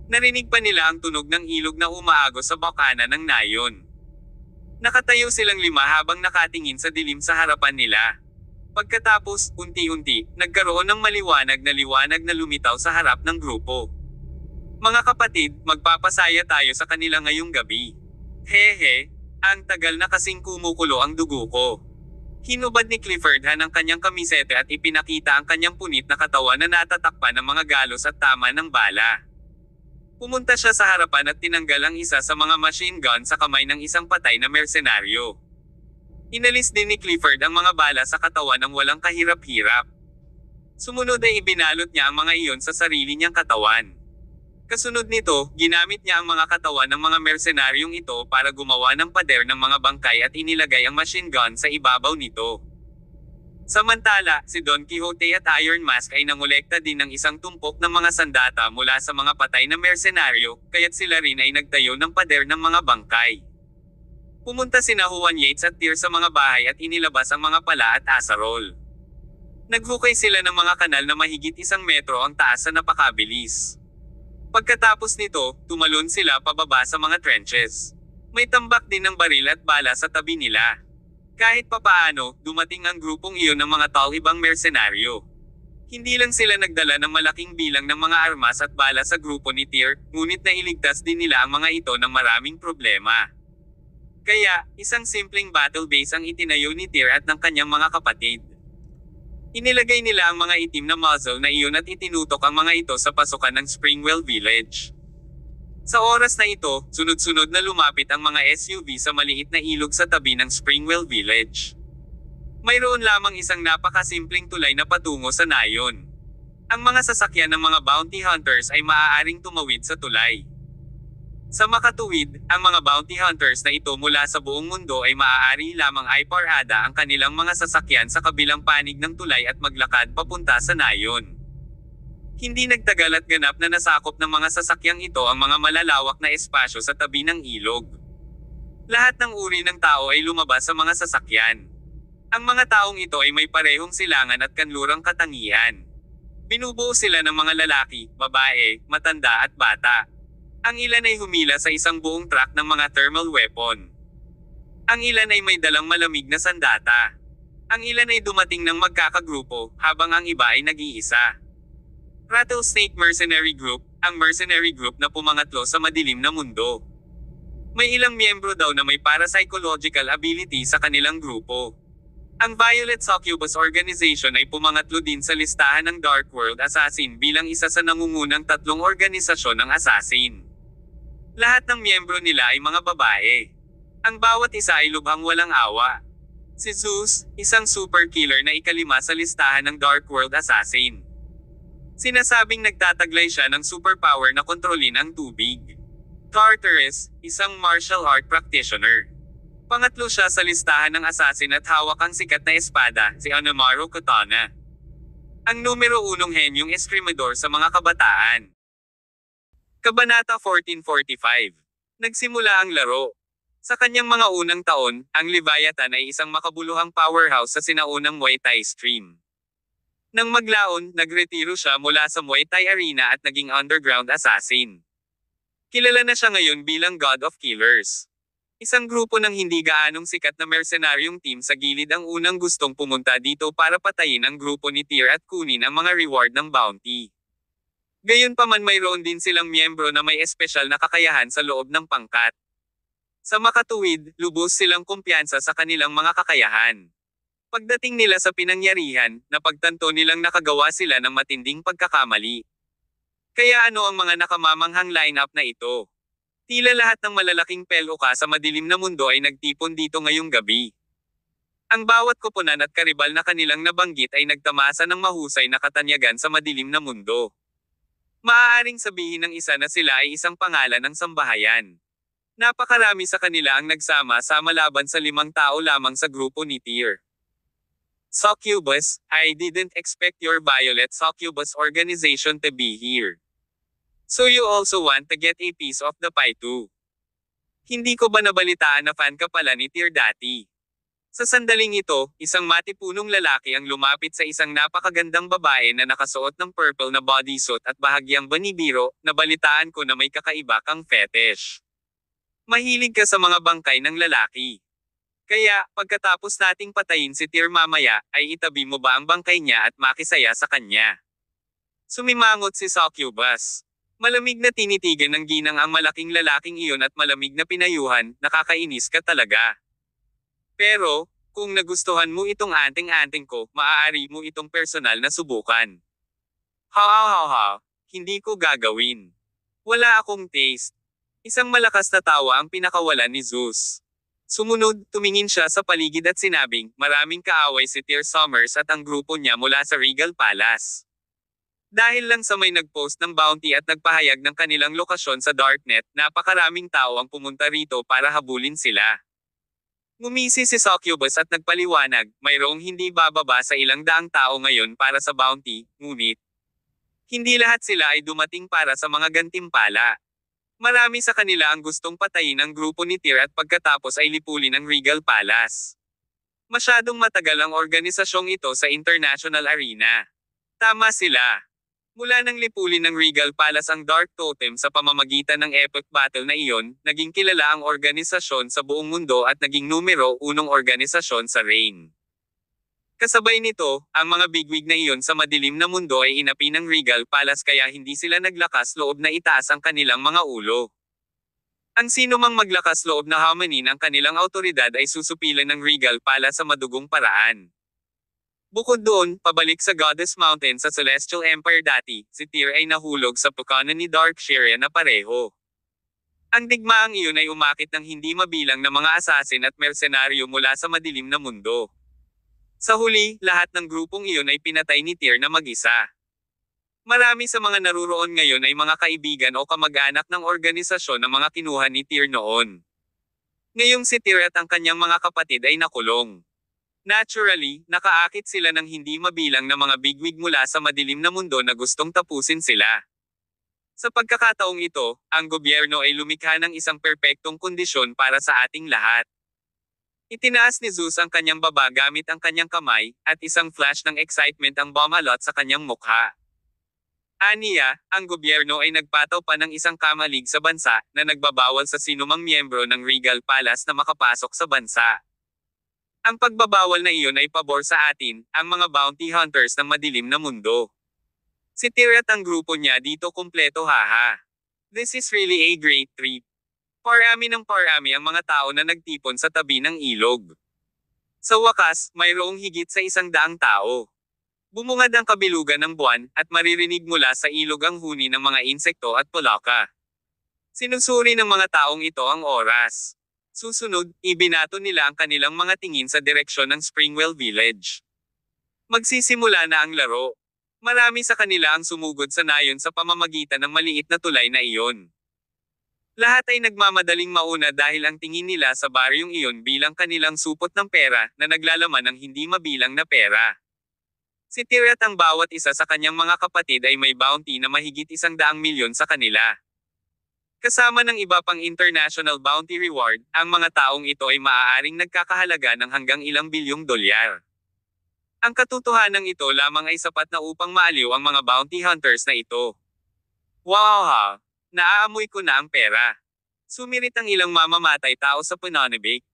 S1: Narinig pa nila ang tunog ng ilog na umaagos sa bakana ng nayon. Nakatayo silang 5 habang nakatingin sa dilim sa harapan nila. Pagkatapos, unti-unti, nagkaroon ng maliwanag na lumitaw sa harap ng grupo. Mga kapatid, magpapasaya tayo sa kanila ngayong gabi. Hehe, ang tagal na kasing kumukulo ang dugo ko. Hinubad ni Clifford Han ang kanyang kamisete at ipinakita ang kanyang punit na katawan na natatakpan ng mga galos at tama ng bala. Pumunta siya sa harapan at tinanggal ang isa sa mga machine gun sa kamay ng isang patay na mersenaryo. Inalis din ni Clifford ang mga bala sa katawan ng walang kahirap-hirap. Sumunod ay ibinalot niya ang mga iyon sa sarili niyang katawan. Kasunod nito, ginamit niya ang mga katawan ng mga mersenaryong ito para gumawa ng pader ng mga bangkay at inilagay ang machine gun sa ibabaw nito. Samantala, si Don Quixote at Iron Mask ay nangolekta din ng isang tumpok ng mga sandata mula sa mga patay na mersenaryo, kaya't sila rin ay nagtayo ng pader ng mga bangkay. Pumunta sina Juan Yates at Tyr sa mga bahay at inilabas ang mga pala at asarol. Naghukay sila ng mga kanal na mahigit 1 metro ang taas sa napakabilis. Pagkatapos nito, tumalon sila pababa sa mga trenches. May tambak din ng baril at bala sa tabi nila. Kahit papaano, dumating ang grupong iyon ng mga talibang mersenaryo. Hindi lang sila nagdala ng malaking bilang ng mga armas at bala sa grupo ni Tyr, ngunit nailigtas din nila ang mga ito ng maraming problema. Kaya, isang simpleng battle base ang itinayo ni Tyr at ng kanyang mga kapatid. Inilagay nila ang mga itim na muzzle na iyon at itinutok ang mga ito sa pasukan ng Springwell Village. Sa oras na ito, sunod-sunod na lumapit ang mga SUV sa maliit na ilog sa tabi ng Springwell Village. Mayroon lamang isang napakasimpleng tulay na patungo sa nayon. Ang mga sasakyan ng mga bounty hunters ay maaaring tumawid sa tulay. Sa makatuwid, ang mga bounty hunters na ito mula sa buong mundo ay maaari lamang ay parada ang kanilang mga sasakyan sa kabilang panig ng tulay at maglakad papunta sa nayon. Hindi nagtagal at ganap na nasakop ng mga sasakyang ito ang mga malalawak na espasyo sa tabi ng ilog. Lahat ng uri ng tao ay lumabas sa mga sasakyan. Ang mga taong ito ay may parehong silangan at kanlurang katangian. Binubuo sila ng mga lalaki, babae, matanda at bata. Ang ilan ay humila sa isang buong truck ng mga thermal weapon. Ang ilan ay may dalang malamig na sandata. Ang ilan ay dumating ng magkakagrupo, habang ang iba ay nag-iisa. Rattlesnake Mercenary Group, ang mercenary group na pumangatlo sa madilim na mundo. May ilang miyembro daw na may parapsychological ability sa kanilang grupo. Ang Violet Succubus Organization ay pumangatlo din sa listahan ng Dark World Assassin bilang isa sa nangungunang 3 organisasyon ng assassin. Lahat ng miyembro nila ay mga babae. Ang bawat isa ay lubhang walang awa. Si Zeus, isang super killer na ikalima sa listahan ng Dark World Assassin. Sinasabing nagtataglay siya ng superpower na kontrolin ang tubig. Tartarus, isang martial art practitioner. Pangatlo siya sa listahan ng assassin at hawak ang sikat na espada, si Anamaru Katana. Ang numero 1 henyong eskrimador sa mga kabataan. Kabanata 1445. Nagsimula ang laro. Sa kanyang mga unang taon, ang Leviathan ay isang makabuluhang powerhouse sa sinaunang Muay Thai stream. Nang maglaon, nagretiro siya mula sa Muay Thai arena at naging underground assassin. Kilala na siya ngayon bilang God of Killers. Isang grupo ng hindi gaanong sikat na mercenaryong team sa gilid ang unang gustong pumunta dito para patayin ang grupo ni Tyr at kunin ang mga reward ng bounty. Gayunpaman mayroon din silang miyembro na may espesyal na kakayahan sa loob ng pangkat. Sa makatuwid, lubos silang kumpiyansa sa kanilang mga kakayahan. Pagdating nila sa pinangyarihan, napagtanto nilang nakagawa sila ng matinding pagkakamali. Kaya ano ang mga nakamamanghang lineup na ito? Tila lahat ng malalaking peluka sa madilim na mundo ay nagtipon dito ngayong gabi. Ang bawat koponan at karibal na kanilang nabanggit ay nagtamasa ng mahusay na katanyagan sa madilim na mundo. Maaaring sabihin ng isa na sila ay isang pangalan ng sambahayan. Napakarami sa kanila ang nagsama-sama laban sa 5 tao lamang sa grupo ni Tyr. Succubus, I didn't expect your Violet Succubus organization to be here. So you also want to get a piece of the pie too? Hindi ko ba nabalitaan na fan ka pala ni Tyr dati? Sa sandaling ito, isang matipunong lalaki ang lumapit sa isang napakagandang babae na nakasuot ng purple na bodysuit at bahagyang banibiro, nabalitaan ko na may kakaiba kang fetish. Mahilig ka sa mga bangkay ng lalaki. Kaya, pagkatapos nating patayin si Tyr mamaya, ay itabi mo ba ang bangkay niya at makisaya sa kanya? Sumimangot si Succubus. Malamig na tinitigan ng ginang ang malaking lalaking iyon at malamig na pinayuhan, nakakainis ka talaga. Pero, kung nagustuhan mo itong anting-anting ko, maaari mo itong personal na subukan. Ha, hindi ko gagawin. Wala akong taste. Isang malakas na tawa ang pinakawalan ni Zeus. Sumunod, tumingin siya sa paligid at sinabing, maraming kaaway si Tyr Summers at ang grupo niya mula sa Regal Palace. Dahil lang sa may nag-post ng bounty at nagpahayag ng kanilang lokasyon sa Darknet, napakaraming tao ang pumunta rito para habulin sila. Ngumisi si Succubus at nagpaliwanag, mayroong hindi bababa sa 100 tao ngayon para sa bounty, ngunit hindi lahat sila ay dumating para sa mga gantimpala. Marami sa kanila ang gustong patayin ang grupo ni Tyr at pagkatapos ay lipulin ang Regal Palace. Masyadong matagal ang organisasyong ito sa international arena. Tama sila. Mula nang lipulin ng Regal Palace ang Dark Totem sa pamamagitan ng epic battle na iyon, naging kilala ang organisasyon sa buong mundo at naging numero 1 organisasyon sa Reign. Kasabay nito, ang mga bigwig na iyon sa madilim na mundo ay inapi ng Regal Palace kaya hindi sila naglakas loob na itaas ang kanilang mga ulo. Ang sino mang maglakas loob na hamanin ang kanilang autoridad ay susupilan ng Regal Palace sa madugong paraan. Bukod doon, pabalik sa Goddess Mountain sa Celestial Empire dati, si Tyr ay nahulog sa pukanan ni Darkshire na pareho. Ang digmaang iyon ay umakit ng hindi mabilang na mga assassin at mersenaryo mula sa madilim na mundo. Sa huli, lahat ng grupong iyon ay pinatay ni Tyr na mag-isa. Marami sa mga naruroon ngayon ay mga kaibigan o kamag-anak ng organisasyon na mga kinuha ni Tyr noon. Ngayong si Tyr at ang kanyang mga kapatid ay nakulong. Naturally, nakaakit sila ng hindi mabilang na mga bigwig mula sa madilim na mundo na gustong tapusin sila. Sa pagkakataong ito, ang gobyerno ay lumikha ng isang perpektong kondisyon para sa ating lahat. Itinaas ni Zeus ang kanyang baba gamit ang kanyang kamay, at isang flash ng excitement ang bumalot sa kanyang mukha. Aniya, ang gobyerno ay nagpataw pa ng isang kamalig sa bansa, na nagbabawal sa sinumang miyembro ng Regal Palace na makapasok sa bansa. Ang pagbabawal na iyon ay pabor sa atin, ang mga bounty hunters ng madilim na mundo. Si Tyr at ang grupo niya dito kumpleto haha. This is really a great trip. Parami ng parami ang mga tao na nagtipon sa tabi ng ilog. Sa wakas, mayroong higit sa 100 tao. Bumungad ang kabilugan ng buwan, at maririnig mula sa ilog ang huni ng mga insekto at pulaka. Sinusuri ng mga taong ito ang oras. Susunod, ibinato nila ang kanilang mga tingin sa direksyon ng Springwell Village. Magsisimula na ang laro. Marami sa kanila ang sumugod sa nayon sa pamamagitan ng maliit na tulay na iyon. Lahat ay nagmamadaling mauna dahil ang tingin nila sa baryong iyon bilang kanilang supot ng pera na naglalaman ng hindi mabilang na pera. Si Tyr at ang bawat isa sa kanyang mga kapatid ay may bounty na mahigit 100 milyon sa kanila. Kasama ng iba pang international bounty reward, ang mga taong ito ay maaaring nagkakahalaga ng hanggang ilang bilyong dolyar. Ang katotohanan ito lamang ay sapat na upang maaliw ang mga bounty hunters na ito. Wow ha! Naaamoy ko na ang pera. Sumirit ang ilang mamamatay tao sa pananibik.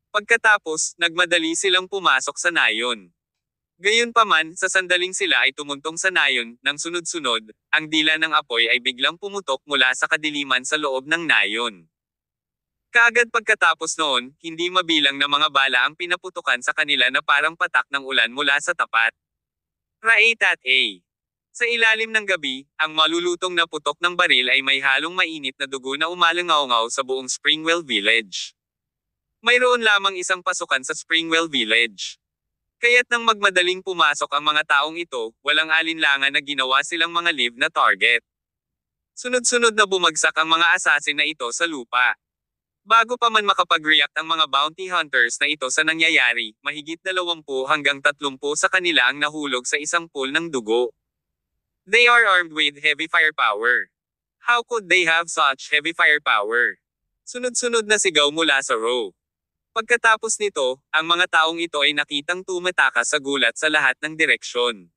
S1: Pagkatapos, nagmadali silang pumasok sa nayon. Gayunpaman, sa sandaling sila ay tumuntong sa nayon, nang sunod-sunod, ang dila ng apoy ay biglang pumutok mula sa kadiliman sa loob ng nayon. Kaagad pagkatapos noon, hindi mabilang na mga bala ang pinaputukan sa kanila na parang patak ng ulan mula sa tapat. Raitat A. Sa ilalim ng gabi, ang malulutong na putok ng baril ay may halong mainit na dugo na umalangaw-ngaw sa buong Springwell Village. Mayroon lamang isang pasukan sa Springwell Village. Kaya't nang magmadaling pumasok ang mga taong ito, walang alinlangan na ginawa silang mga live na target. Sunod-sunod na bumagsak ang mga assassin na ito sa lupa. Bago pa man makapag-react ang mga bounty hunters na ito sa nangyayari, mahigit 20 hanggang 30 sa kanila ang nahulog sa isang pool ng dugo. They are armed with heavy firepower. How could they have such heavy firepower? Sunod-sunod na sigaw mula sa row. Pagkatapos nito, ang mga taong ito ay nakitang tumatakas sa gulat sa lahat ng direksyon.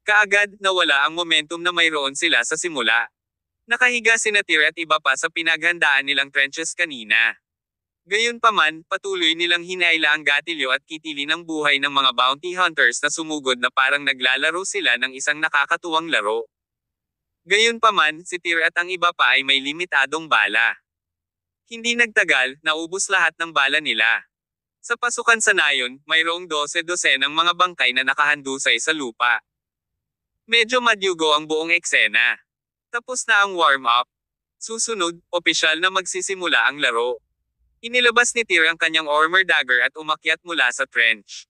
S1: Kaagad, nawala ang momentum na mayroon sila sa simula. Nakahiga sina Tyr at iba pa sa pinaghandaan nilang trenches kanina. Gayunpaman, patuloy nilang hinaila ang gatilyo at kitili ng buhay ng mga bounty hunters na sumugod na parang naglalaro sila ng isang nakakatuwang laro. Gayunpaman, si Tyr at ang iba pa ay may limitadong bala. Hindi nagtagal, naubos lahat ng bala nila. Sa pasukan sa nayon, mayroong 12 ng mga bangkay na nakahandusay sa lupa. Medyo madyugo ang buong eksena. Tapos na ang warm-up. Susunod, opisyal na magsisimula ang laro. Inilabas ni Tyr ang kanyang armor dagger at umakyat mula sa trench.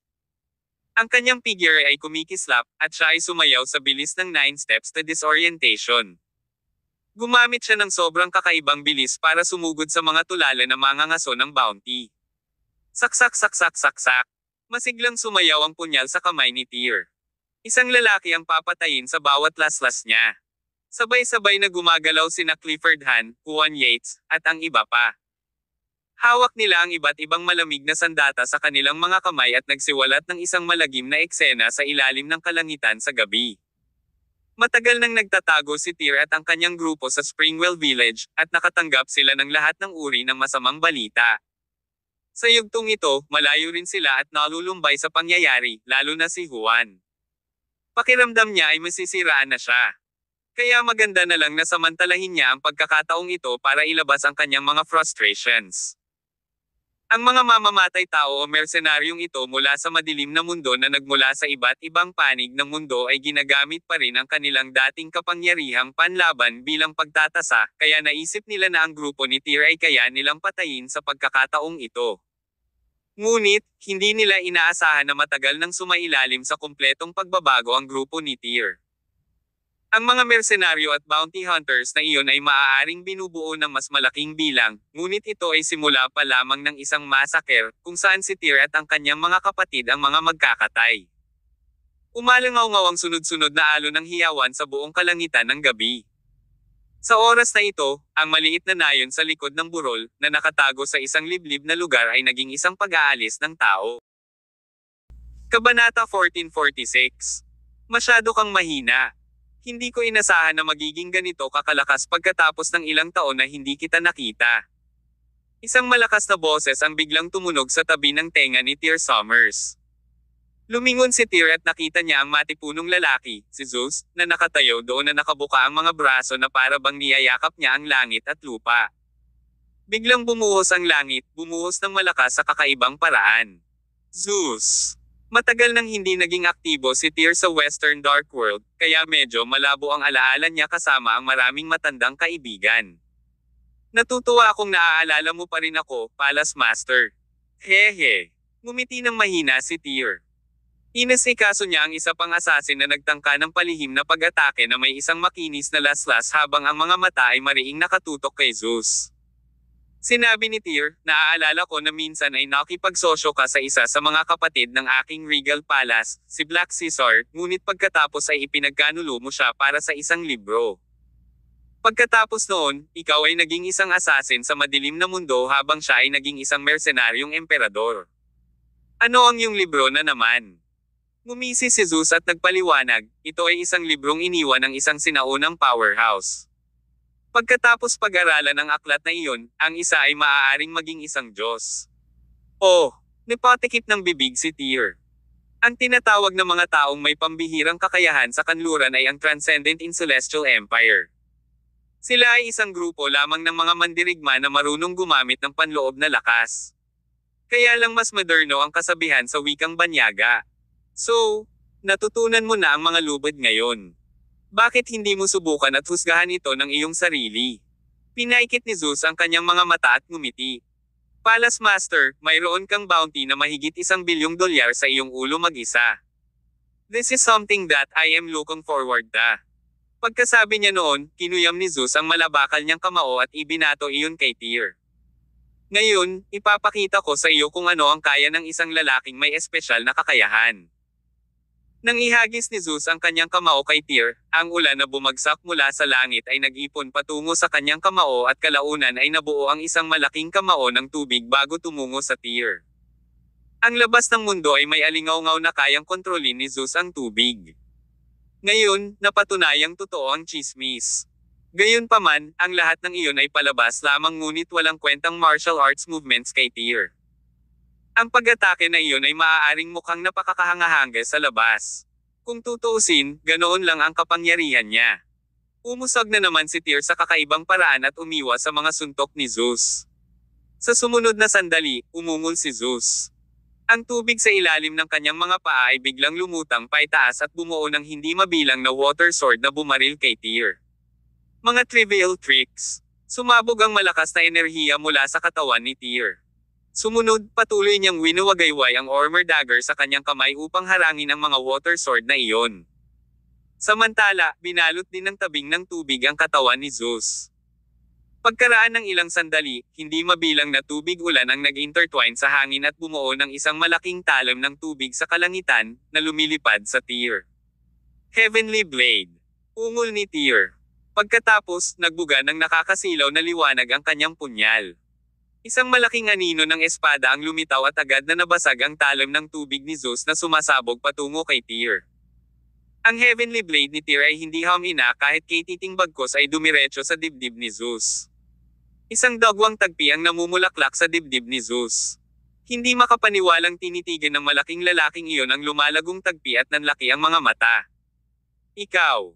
S1: Ang kanyang figure ay kumikislap, at siya ay sumayaw sa bilis ng 9 steps to disorientation. Gumamit siya ng sobrang kakaibang bilis para sumugod sa mga tulala na mangangaso ng bounty. Saksak. Masiglang sumayaw ang punyal sa kamay ni Tyr. Isang lalaki ang papatayin sa bawat laslas niya. Sabay-sabay na gumagalaw sina Clifford Han, Juan Yates, at ang iba pa. Hawak nila ang iba't ibang malamig na sandata sa kanilang mga kamay at nagsiwalat ng isang malagim na eksena sa ilalim ng kalangitan sa gabi. Matagal nang nagtatago si Tyr at ang kanyang grupo sa Springwell Village, at nakatanggap sila ng lahat ng uri ng masamang balita. Sa yugtong ito, malayo rin sila at nalulumbay sa pangyayari, lalo na si Juan. Pakiramdam niya ay masisiraan na siya. Kaya maganda na lang na samantalahin niya ang pagkakataong ito para ilabas ang kanyang mga frustrations. Ang mga mamamatay tao o mersenaryong ito mula sa madilim na mundo na nagmula sa iba't ibang panig ng mundo ay ginagamit pa rin ang kanilang dating kapangyarihang panlaban bilang pagtatasa, kaya naisip nila na ang grupo ni Tyr ay kaya nilang patayin sa pagkakataong ito. Ngunit, hindi nila inaasahan na matagal nang sumailalim sa kumpletong pagbabago ang grupo ni Tyr. Ang mga mersenaryo at bounty hunters na iyon ay maaaring binubuo ng mas malaking bilang, ngunit ito ay simula pa lamang ng isang massacre, kung saan si Tyr at ang kanyang mga kapatid ang mga magkakatay. Umalangaw-ngaw ang sunod-sunod na alon ng hiyawan sa buong kalangitan ng gabi. Sa oras na ito, ang maliit na nayon sa likod ng burol, na nakatago sa isang liblib na lugar ay naging isang pag-aalis ng tao. Kabanata 1446. Masyado kang mahina. Hindi ko inasahan na magiging ganito kakalakas pagkatapos ng ilang taon na hindi kita nakita. Isang malakas na boses ang biglang tumunog sa tabi ng tenga ni Tyr Summers. Lumingon si Tyr at nakita niya ang matipunong lalaki, si Zeus, na nakatayo doon na nakabuka ang mga braso na para bang niyayakap niya ang langit at lupa. Biglang bumuhos ang langit, bumuhos ng malakas sa kakaibang paraan. Zeus! Matagal nang hindi naging aktibo si Tyr sa Western Dark World, kaya medyo malabo ang alaala niya kasama ang maraming matandang kaibigan. Natutuwa akong naaalala mo pa rin ako, Palace Master. Hehe. Ngumiti ng mahina si Tyr. Inasikaso niya ang isa pang assassin na nagtangka ng palihim na pag-atake na may isang makinis na laslas habang ang mga mata ay mariing nakatutok kay Zeus. Sinabi ni Tyr, naaalala ko na minsan ay nakipagsosyo ka sa isa sa mga kapatid ng aking Regal Palace, si Black Caesar, ngunit pagkatapos ay ipinagkanulo mo siya para sa isang libro. Pagkatapos noon, ikaw ay naging isang assassin sa madilim na mundo habang siya ay naging isang mersenaryong emperador. Ano ang iyong libro na naman? Ngumisi si Zeus at nagpaliwanag, ito ay isang librong iniwan ng isang sinaunang powerhouse. Pagkatapos pag-aralan ng aklat na iyon, ang isa ay maaaring maging isang Diyos. Oh, nipatikip ng bibig si Tyr. Ang tinatawag na mga taong may pambihirang kakayahan sa kanluran ay ang Transcendent in Celestial Empire. Sila ay isang grupo lamang ng mga mandirigma na marunong gumamit ng panloob na lakas. Kaya lang mas moderno ang kasabihan sa wikang banyaga. So, natutunan mo na ang mga lubid ngayon. Bakit hindi mo subukan at husgahan ito ng iyong sarili? Pinaikit ni Zeus ang kanyang mga mata at ngumiti. Palace Master, mayroon kang bounty na mahigit $1 bilyong sa iyong ulo mag-isa. This is something that I am looking forward to. Pagkasabi niya noon, kinuyam ni Zeus ang malabakal niyang kamao at ibinato iyon kay Tyr. Ngayon, ipapakita ko sa iyo kung ano ang kaya ng isang lalaking may espesyal na kakayahan. Nang ihagis ni Zeus ang kanyang kamao kay Tyr, ang ulan na bumagsak mula sa langit ay nag-ipon patungo sa kanyang kamao at kalaunan ay nabuo ang isang malaking kamao ng tubig bago tumungo sa Tyr. Ang labas ng mundo ay may alingaw-ngaw na kayang kontrolin ni Zeus ang tubig. Ngayon, napatunayang totoo ang tsismis. Gayunpaman, ang lahat ng iyon ay palabas lamang ngunit walang kwentang martial arts movements kay Tyr. Ang pag-atake na iyon ay maaaring mukhang napakakahanga-hanga sa labas. Kung tutuusin, ganoon lang ang kapangyarihan niya. Umusog na naman si Tyr sa kakaibang paraan at umiwas sa mga suntok ni Zeus. Sa sumunod na sandali, umungol si Zeus. Ang tubig sa ilalim ng kanyang mga paa ay biglang lumutang paitaas at bumuo ng hindi mabilang na water sword na bumaril kay Tyr. Mga trivial tricks. Sumabog ang malakas na enerhiya mula sa katawan ni Tyr. Sumunod, patuloy niyang winuwagayway ang armor dagger sa kanyang kamay upang harangin ang mga water sword na iyon. Samantala, binalot din ng tabing ng tubig ang katawan ni Zeus. Pagkaraan ng ilang sandali, hindi mabilang na tubig ulan ang nag-intertwine sa hangin at bumuo ng isang malaking talam ng tubig sa kalangitan, na lumilipad sa Tyr. Heavenly Blade. Ungol ni Tyr. Pagkatapos, nagbuga ng nakakasilaw na liwanag ang kanyang punyal. Isang malaking anino ng espada ang lumitaw at agad na nabasag ang talam ng tubig ni Zeus na sumasabog patungo kay Tyr. Ang Heavenly Blade ni Tyr ay hindi hamina kahit kay titing bagkos ay dumiretso sa dibdib ni Zeus. Isang dagwang tagpi ang namumulaklak sa dibdib ni Zeus. Hindi makapaniwalang tinitigan ng malaking lalaking iyon ang lumalagong tagpi at nanlaki ang mga mata. Ikaw.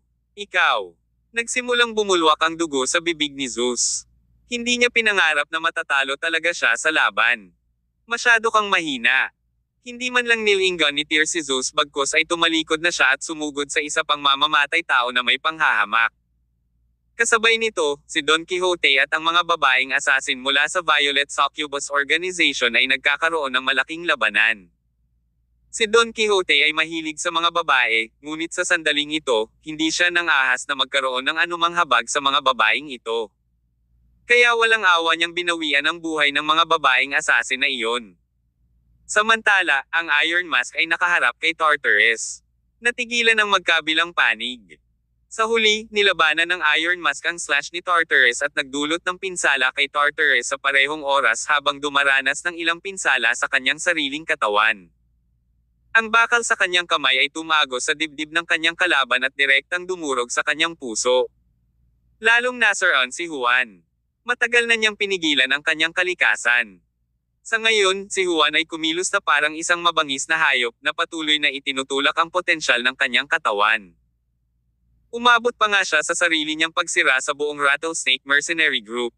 S1: Nagsimulang bumulwak ang dugo sa bibig ni Zeus. Hindi niya pinangarap na matatalo talaga siya sa laban. Masyado kang mahina. Hindi man lang nilinggan ni Tyr si Zeus bagkos ay tumalikod na siya at sumugod sa isa pang mamamatay tao na may panghahamak. Kasabay nito, si Don Quixote at ang mga babaeng assassin mula sa Violet Succubus Organization ay nagkakaroon ng malaking labanan. Si Don Quixote ay mahilig sa mga babae, ngunit sa sandaling ito, hindi siya nang ahas na magkaroon ng anumang habag sa mga babaeng ito. Kaya walang awa niyang binawian ang buhay ng mga babaeng assassin na iyon. Samantala, ang Iron Mask ay nakaharap kay Tartarus. Natigilan ang magkabilang panig. Sa huli, nilabanan ng Iron Mask ang slash ni Tartarus at nagdulot ng pinsala kay Tartarus sa parehong oras habang dumaranas ng ilang pinsala sa kanyang sariling katawan. Ang bakal sa kanyang kamay ay tumago sa dibdib ng kanyang kalaban at direktang dumurog sa kanyang puso. Lalong nasaran si Juan. Matagal na niyang pinigilan ang kanyang kalikasan. Sa ngayon, si Juan ay kumilos na parang isang mabangis na hayop na patuloy na itinutulak ang potensyal ng kanyang katawan. Umabot pa nga siya sa sarili niyang pagsira sa buong Rattlesnake Mercenary Group.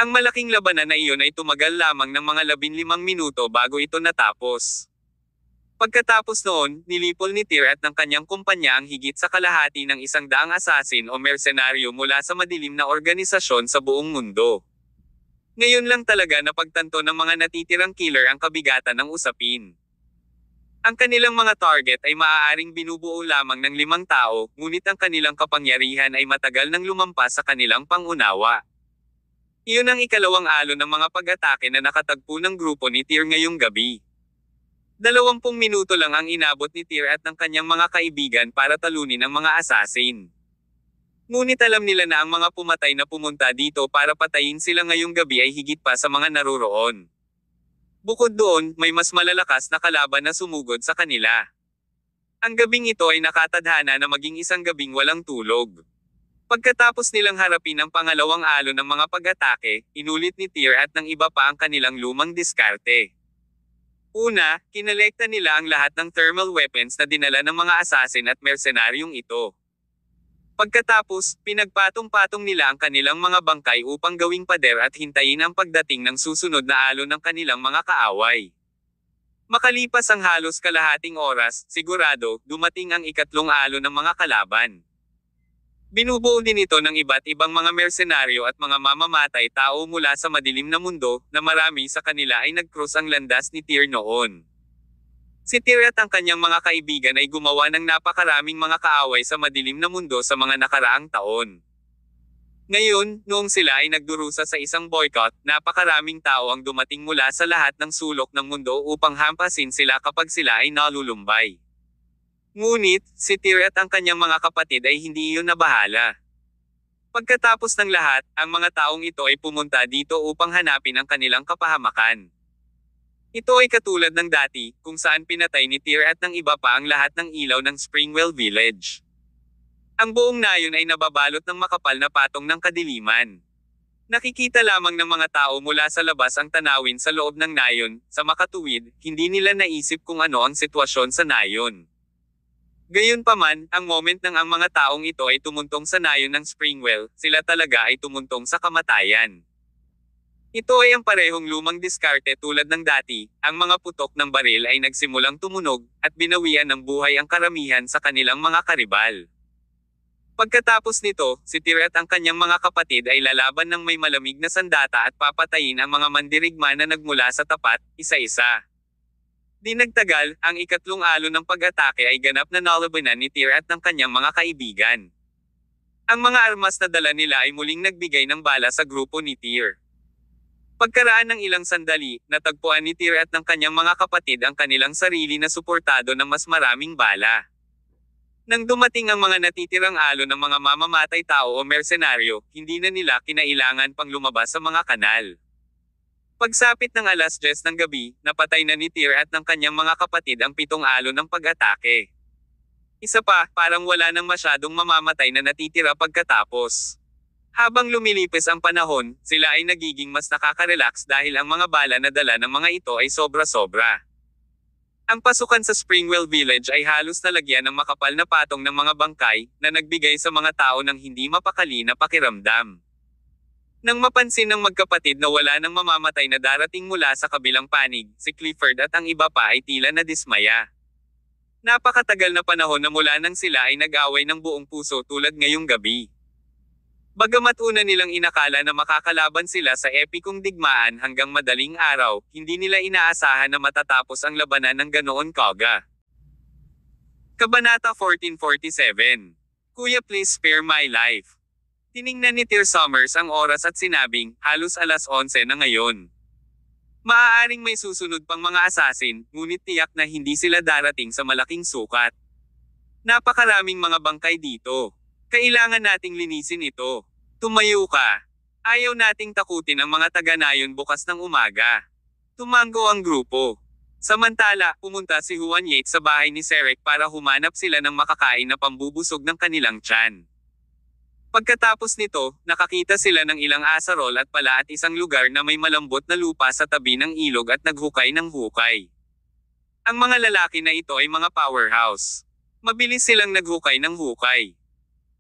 S1: Ang malaking labanan na iyon ay tumagal lamang ng mga 15 minuto bago ito natapos. Pagkatapos noon, nilipol ni Tyr at ng kanyang kumpanya ang higit sa kalahati ng 100 assassin o mersenaryo mula sa madilim na organisasyon sa buong mundo. Ngayon lang talaga napagtanto ng mga natitirang killer ang kabigatan ng usapin. Ang kanilang mga target ay maaaring binubuo lamang ng 5 tao, ngunit ang kanilang kapangyarihan ay matagal nang lumampas sa kanilang pangunawa. Iyon ang ikalawang alon ng mga pag-atake na nakatagpo ng grupo ni Tyr ngayong gabi. 20 minuto lang ang inabot ni Tyr at ng kanyang mga kaibigan para talunin ang mga assassin. Ngunit alam nila na ang mga pumatay na pumunta dito para patayin sila ngayong gabi ay higit pa sa mga naroroon. Bukod doon, may mas malalakas na kalaban na sumugod sa kanila. Ang gabing ito ay nakatadhana na maging isang gabing walang tulog. Pagkatapos nilang harapin ang pangalawang alon ng mga pag-atake, inulit ni Tyr at ng iba pa ang kanilang lumang diskarte. Una, kinolekta nila ang lahat ng thermal weapons na dinala ng mga assassin at mersenaryong ito. Pagkatapos, pinagpatong-patong nila ang kanilang mga bangkay upang gawing pader at hintayin ang pagdating ng susunod na alon ng kanilang mga kaaway. Makalipas ang halos kalahating oras, sigurado, dumating ang ikatlong alon ng mga kalaban. Binubuo din ito ng iba't ibang mga mersenaryo at mga mamamatay tao mula sa madilim na mundo, na marami sa kanila ay nag-cross ang landas ni Tyr noon. Si Tyr at ang kanyang mga kaibigan ay gumawa ng napakaraming mga kaaway sa madilim na mundo sa mga nakaraang taon. Ngayon, noong sila ay nagdurusa sa isang boycott, napakaraming tao ang dumating mula sa lahat ng sulok ng mundo upang hampasin sila kapag sila ay nalulumbay. Ngunit, si Tyr at ang kanyang mga kapatid ay hindi iyon nabahala. Pagkatapos ng lahat, ang mga taong ito ay pumunta dito upang hanapin ang kanilang kapahamakan. Ito ay katulad ng dati, kung saan pinatay ni Tyr at ng iba pa ang lahat ng ilaw ng Springwell Village. Ang buong nayon ay nababalot ng makapal na patong ng kadiliman. Nakikita lamang ng mga tao mula sa labas ang tanawin sa loob ng nayon, sa makatuwid, hindi nila naisip kung ano ang sitwasyon sa nayon. Gayunpaman, ang moment ng ang mga taong ito ay tumuntong sa nayon ng Springwell, sila talaga ay tumuntong sa kamatayan. Ito ay ang parehong lumang diskarte tulad ng dati, ang mga putok ng baril ay nagsimulang tumunog, at binawian ng buhay ang karamihan sa kanilang mga karibal. Pagkatapos nito, si Tyr at ang kanyang mga kapatid ay lalaban ng may malamig na sandata at papatayin ang mga mandirigma na nagmula sa tapat, isa-isa. Di nagtagal, ang ikatlong alon ng pag-atake ay ganap na nalabanan ni Tyr at ng kanyang mga kaibigan. Ang mga armas na dala nila ay muling nagbigay ng bala sa grupo ni Tyr. Pagkaraan ng ilang sandali, natagpuan ni Tyr at ng kanyang mga kapatid ang kanilang sarili na suportado ng mas maraming bala. Nang dumating ang mga natitirang alon ng mga mamamatay tao o mersenaryo, hindi na nila kinailangan pang lumabas sa mga kanal. Pagsapit ng 10:00 ng gabi, napatay na ni Tyr at ng kanyang mga kapatid ang 7 alon ng pag-atake. Isa pa, parang wala nang masyadong mamamatay na natitira pagkatapos. Habang lumilipis ang panahon, sila ay nagiging mas nakaka-relax dahil ang mga bala na dala ng mga ito ay sobra-sobra. Ang pasukan sa Springwell Village ay halos nalagyan ng makapal na patong ng mga bangkay, na nagbigay sa mga tao ng hindi mapakali na pakiramdam. Nang mapansin ng magkapatid na wala nang mamamatay na darating mula sa kabilang panig, si Clifford at ang iba pa ay tila nadismaya. Napakatagal na panahon na mula nang sila ay nag-away ng buong puso tulad ngayong gabi. Bagamat una nilang inakala na makakalaban sila sa epikong digmaan hanggang madaling araw, hindi nila inaasahan na matatapos ang labanan ng ganoon kaga. Kabanata 1447. Kuya, please spare my life. Tiningnan ni Tyr Summers ang oras at sinabing, halos 11:00 na ngayon. Maaaring may susunod pang mga asasin, ngunit tiyak na hindi sila darating sa malaking sukat. Napakaraming mga bangkay dito. Kailangan nating linisin ito. Tumayo ka. Ayaw nating takutin ang mga taga-nayon bukas ng umaga. Tumango ang grupo. Samantala, pumunta si Juan Yates sa bahay ni Serek para humanap sila ng makakain na pambubusog ng kanilang tiyan. Pagkatapos nito, nakakita sila ng ilang asarol at pala at isang lugar na may malambot na lupa sa tabi ng ilog at naghukay ng hukay. Ang mga lalaki na ito ay mga powerhouse. Mabilis silang naghukay ng hukay.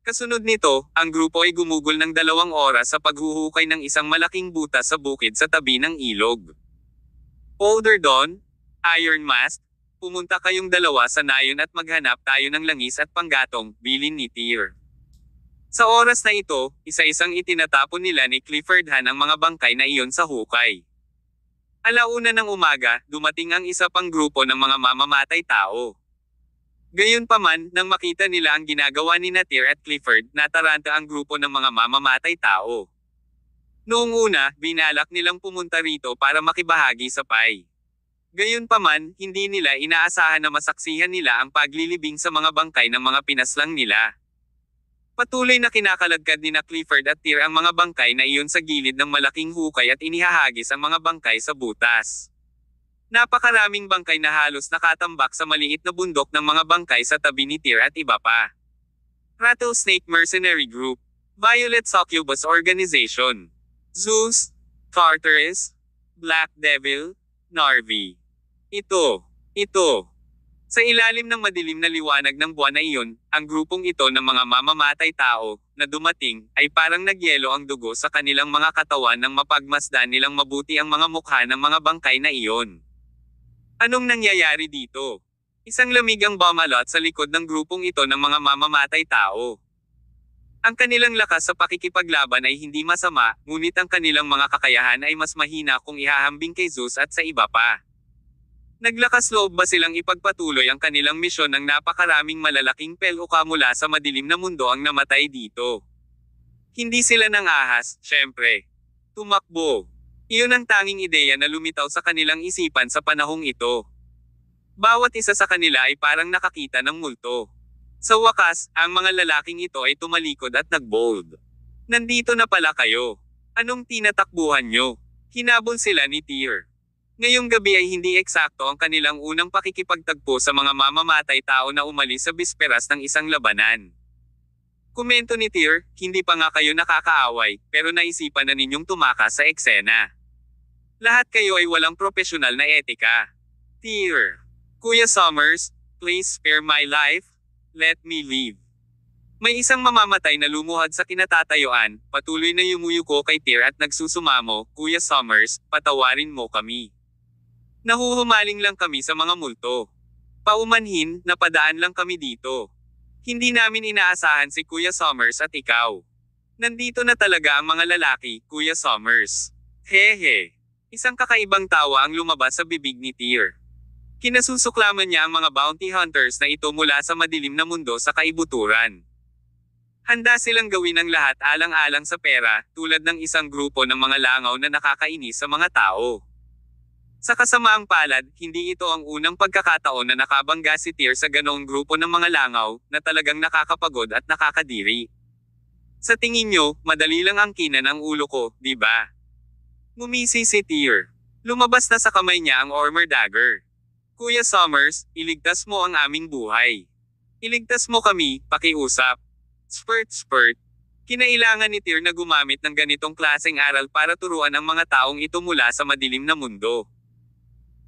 S1: Kasunod nito, ang grupo ay gumugol ng 2 oras sa paghuhukay ng isang malaking butas sa bukid sa tabi ng ilog. Older Dawn, Iron Mask, pumunta kayong dalawa sa nayon at maghanap tayo ng langis at panggatong, bilin ni Tyr. Sa oras na ito, isa-isang itinatapon nila ni Clifford Han ang mga bangkay na iyon sa hukay. Alauna ng umaga, dumating ang isa pang grupo ng mga mamamatay tao. Gayunpaman, nang makita nila ang ginagawa ni Tyr at Clifford, nataranta ang grupo ng mga mamamatay tao. Noong una, binalak nilang pumunta rito para makibahagi sa pay. Gayunpaman, hindi nila inaasahan na masaksihan nila ang paglilibing sa mga bangkay ng mga pinaslang nila. Patuloy na kinakalagkad ni Clifford at Tyr ang mga bangkay na iyon sa gilid ng malaking hukay at inihahagis ang mga bangkay sa butas. Napakaraming bangkay na halos nakatambak sa maliit na bundok ng mga bangkay sa tabi ni Tyr at iba pa. Rattlesnake Mercenary Group, Violet Succubus Organization, Zeus, Tartarus, Black Devil, Narvi. Ito. Sa ilalim ng madilim na liwanag ng buwan na iyon, ang grupong ito ng mga mamamatay tao, na dumating, ay parang nagyelo ang dugo sa kanilang mga katawan nang mapagmasdan nilang mabuti ang mga mukha ng mga bangkay na iyon. Anong nangyayari dito? Isang lamig ang bumalot sa likod ng grupong ito ng mga mamamatay tao. Ang kanilang lakas sa pakikipaglaban ay hindi masama, ngunit ang kanilang mga kakayahan ay mas mahina kung ihahambing kay Zeus at sa iba pa. Naglakas loob ba silang ipagpatuloy ang kanilang misyon ng napakaraming malalaking peluka mula sa madilim na mundo ang namatay dito? Hindi sila nang ahas, syempre. Tumakbo. Iyon ang tanging ideya na lumitaw sa kanilang isipan sa panahong ito. Bawat isa sa kanila ay parang nakakita ng multo. Sa wakas, ang mga lalaking ito ay tumalikod at nagbold. Nandito na pala kayo. Anong tinatakbuhan nyo? Hinabol sila ni Tyr. Ngayong gabi ay hindi eksakto ang kanilang unang pakikipagtagpo sa mga mamamatay tao na umalis sa bisperas ng isang labanan. Komento ni Tyr, hindi pa nga kayo nakakaaway, pero naisipan na ninyong tumakas sa eksena. Lahat kayo ay walang profesional na etika. Tyr. Kuya Summers, please spare my life. Let me live. May isang mamamatay na lumuhad sa kinatatayuan, patuloy na yumuyuko kay Tyr at nagsusumamo, Kuya Summers, patawarin mo kami. Nahuhumaling lang kami sa mga multo. Paumanhin, napadaan lang kami dito. Hindi namin inaasahan si Kuya Summers at ikaw. Nandito na talaga ang mga lalaki, Kuya Summers. Hehe. Isang kakaibang tawa ang lumabas sa bibig ni Tyr. Kinasusuklaman niya ang mga bounty hunters na ito mula sa madilim na mundo sa kaibuturan. Handa silang gawin ang lahat alang-alang sa pera, tulad ng isang grupo ng mga langaw na nakakainis sa mga tao. Sa kasamaang palad, hindi ito ang unang pagkakataon na nakabangga si Tyr sa ganoong grupo ng mga langaw, na talagang nakakapagod at nakakadiri. Sa tingin nyo, madali lang angkinan ang ulo ko, di ba? Ngumisi si Tyr. Lumabas na sa kamay niya ang armor dagger. Kuya Summers, iligtas mo ang aming buhay. Iligtas mo kami, pakiusap. Spurt. Kinailangan ni Tyr na gumamit ng ganitong klaseng aral para turuan ang mga taong ito mula sa madilim na mundo.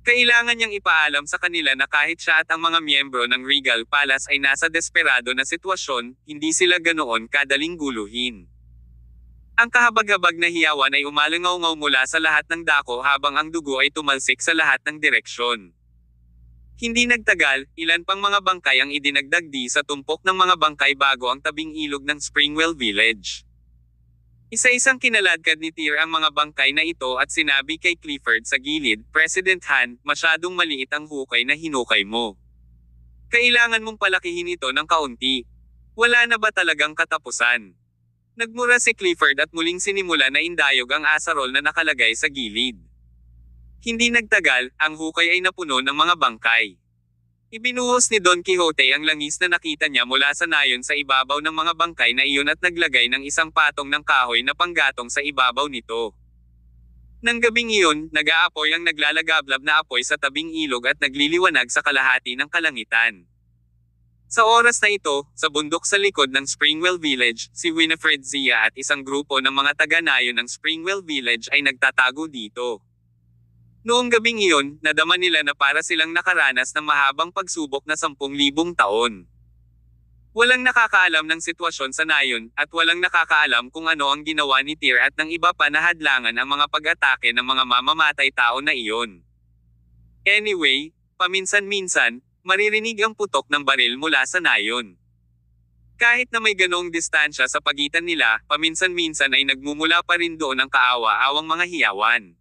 S1: Kailangan niyang ipaalam sa kanila na kahit siya at ang mga miyembro ng Regal Palace ay nasa desperado na sitwasyon, hindi sila ganoon kadaling guluhin. Ang kahabag-habag na hiyawan ay umalangaw-ngaw mula sa lahat ng dako habang ang dugo ay tumalsik sa lahat ng direksyon. Hindi nagtagal, ilan pang mga bangkay ang idinagdag di sa tumpok ng mga bangkay bago ang tabing ilog ng Springwell Village. Isa-isang kinaladkad ni Tyr ang mga bangkay na ito at sinabi kay Clifford sa gilid, President Han, masyadong maliit ang hukay na hinukay mo. Kailangan mong palakihin ito ng kaunti. Wala na ba talagang katapusan? Nagmura si Clifford at muling sinimula na indayog ang asarol na nakalagay sa gilid. Hindi nagtagal, ang hukay ay napuno ng mga bangkay. Ibinuhos ni Don Quixote ang langis na nakita niya mula sa nayon sa ibabaw ng mga bangkay na iyon at naglagay ng isang patong ng kahoy na panggatong sa ibabaw nito. Nang gabing iyon, nag-aapoy ang naglalagablab na apoy sa tabing ilog at nagliliwanag sa kalahati ng kalangitan. Sa oras na ito, sa bundok sa likod ng Springwell Village, si Winifred Zia at isang grupo ng mga taga-nayon ng Springwell Village ay nagtatago dito. Noong gabing iyon, nadama nila na para silang nakaranas ng mahabang pagsubok na 10,000 taon. Walang nakakaalam ng sitwasyon sa nayon, at walang nakakaalam kung ano ang ginawa ni Tyr at ng iba pa na hadlangan ang mga pag-atake ng mga mamamatay tao na iyon. Anyway, paminsan-minsan, maririnig ang putok ng baril mula sa nayon. Kahit na may ganoong distansya sa pagitan nila, paminsan-minsan ay nagmumula pa rin doon ang kaawa-awang mga hiyawan.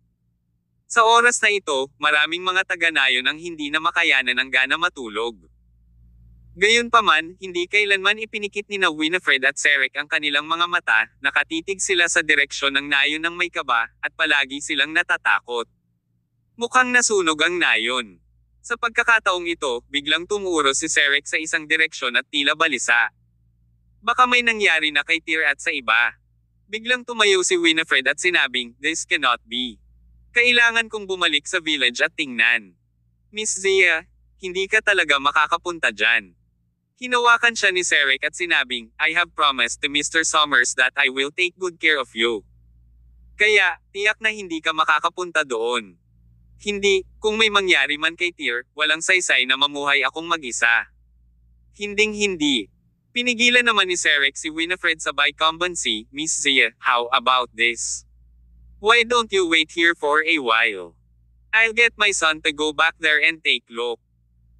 S1: Sa oras na ito, maraming mga taga-nayon ang hindi na makayanan ang gana matulog. Gayunpaman, hindi kailanman ipinikit ni na Winifred at Serek ang kanilang mga mata, nakatitig sila sa direksyon ng nayon ng may kaba, at palagi silang natatakot. Mukhang nasunog ang nayon. Sa pagkakataong ito, biglang tumuro si Serek sa isang direksyon at tila balisa. Baka may nangyari na kay Tyr at sa iba. Biglang tumayo si Winifred at sinabing, This cannot be. Kailangan kong bumalik sa village at tingnan. Miss Zia, hindi ka talaga makakapunta dyan. Hinawakan siya ni Serek at sinabing, I have promised to Mr. Summers that I will take good care of you. Kaya, tiyak na hindi ka makakapunta doon. Hindi, kung may mangyari man kay Tyr, walang saysay na mamuhay akong mag-isa. Hinding-hindi. Pinigilan naman ni Serek si Winifred sa bicumbency, Miss Zia, how about this? Why don't you wait here for a while? I'll get my son to go back there and take look.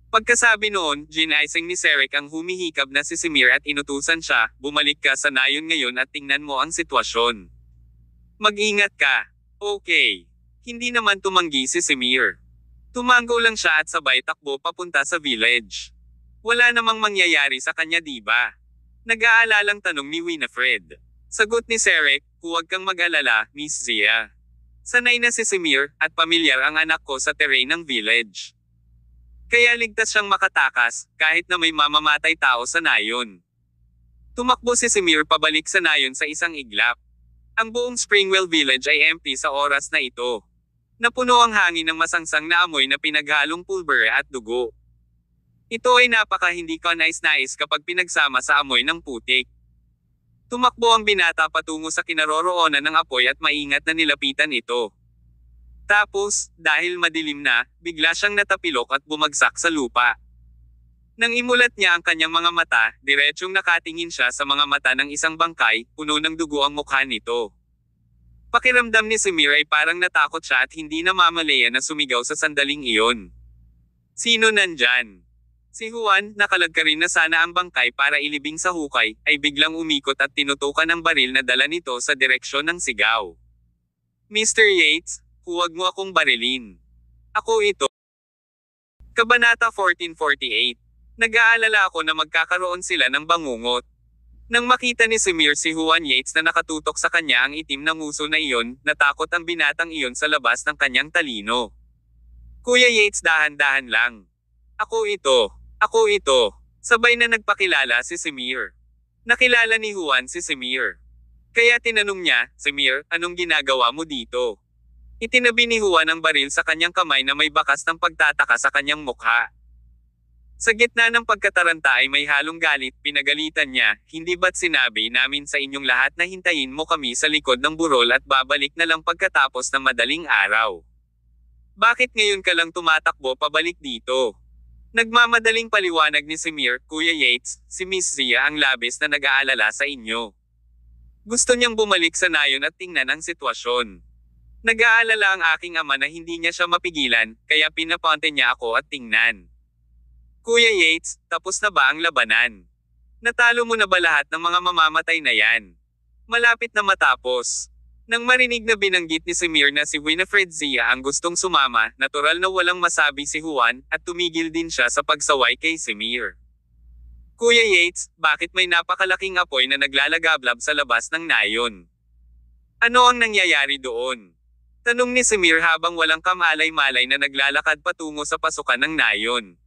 S1: Pagkasabi noon, ginaising ni Serek ang humihikab na si Simir at inutusan siya, bumalik ka sa nayon ngayon at tingnan mo ang sitwasyon. Mag-ingat ka. Okay. Hindi naman tumanggi si Simir. Tumango lang siya at sabay takbo papunta sa village. Wala namang mangyayari sa kanya, di ba? Nag-aalalang tanong ni Winifred. Sagot ni Serek, huwag kang mag-alala, Miss Zia. Sanay na si Simir, at pamilyar ang anak ko sa terrain ng village. Kaya ligtas siyang makatakas, kahit na may mamamatay tao sa nayon. Tumakbo si Simir pabalik sa nayon sa isang iglap. Ang buong Springwell Village ay empty sa oras na ito. Napuno ang hangin ng masangsang na amoy na pinaghalong pulbere at dugo. Ito ay napaka hindi kanais-nais kapag pinagsama sa amoy ng putik. Tumakbo ang binata patungo sa kinaroroonan ng apoy at maingat na nilapitan ito. Tapos, dahil madilim na, bigla siyang natapilok at bumagsak sa lupa. Nang imulat niya ang kanyang mga mata, diretsyong nakatingin siya sa mga mata ng isang bangkay, puno ng dugo ang mukha nito. Pakiramdam ni Simir ay parang natakot siya at hindi na mamalayan na sumigaw sa sandaling iyon. Sino nandyan? Si Juan, nakalagkarin na sana ang bangkay para ilibing sa hukay, ay biglang umikot at tinutukan ang baril na dala nito sa direksyon ng sigaw. Mr. Yates, huwag mo akong barilin. Ako ito. Kabanata 1448. Nag-aalala ako na magkakaroon sila ng bangungot. Nang makita ni Simir si Juan Yates na nakatutok sa kanya ang itim na nguso na iyon, natakot ang binatang iyon sa labas ng kanyang talino. Kuya Yates, dahan-dahan lang. Ako ito. Ako ito. Sabay na nagpakilala si Simir. Nakilala ni Juan si Simir. Kaya tinanong niya, Simir, anong ginagawa mo dito? Itinabi ni Juan ang baril sa kanyang kamay na may bakas ng pagtataka sa kanyang mukha. Sa gitna ng pagkataranta ay may halong galit, pinagalitan niya, hindi ba't sinabi namin sa inyong lahat na hintayin mo kami sa likod ng burol at babalik na lang pagkatapos ng madaling araw? Bakit ngayon ka lang tumatakbo pabalik dito? Nagmamadaling paliwanag ni Simir, Kuya Yates, si Miss Zia ang labis na nag-aalala sa inyo. Gusto niyang bumalik sa nayon at tingnan ang sitwasyon. Nag-aalala ang aking ama na hindi niya siya mapigilan, kaya pinapunta niya ako at tingnan. Kuya Yates, tapos na ba ang labanan? Natalo mo na ba lahat ng mga mamamatay na yan? Malapit na matapos. Nang marinig na binanggit ni Simir na si Winifred Zia ang gustong sumama, natural na walang masabi si Juan, at tumigil din siya sa pagsaway kay Simir. Kuya Yates, bakit may napakalaking apoy na naglalagablab sa labas ng nayon? Ano ang nangyayari doon? Tanong ni Simir habang walang kamalay-malay na naglalakad patungo sa pasukan ng nayon.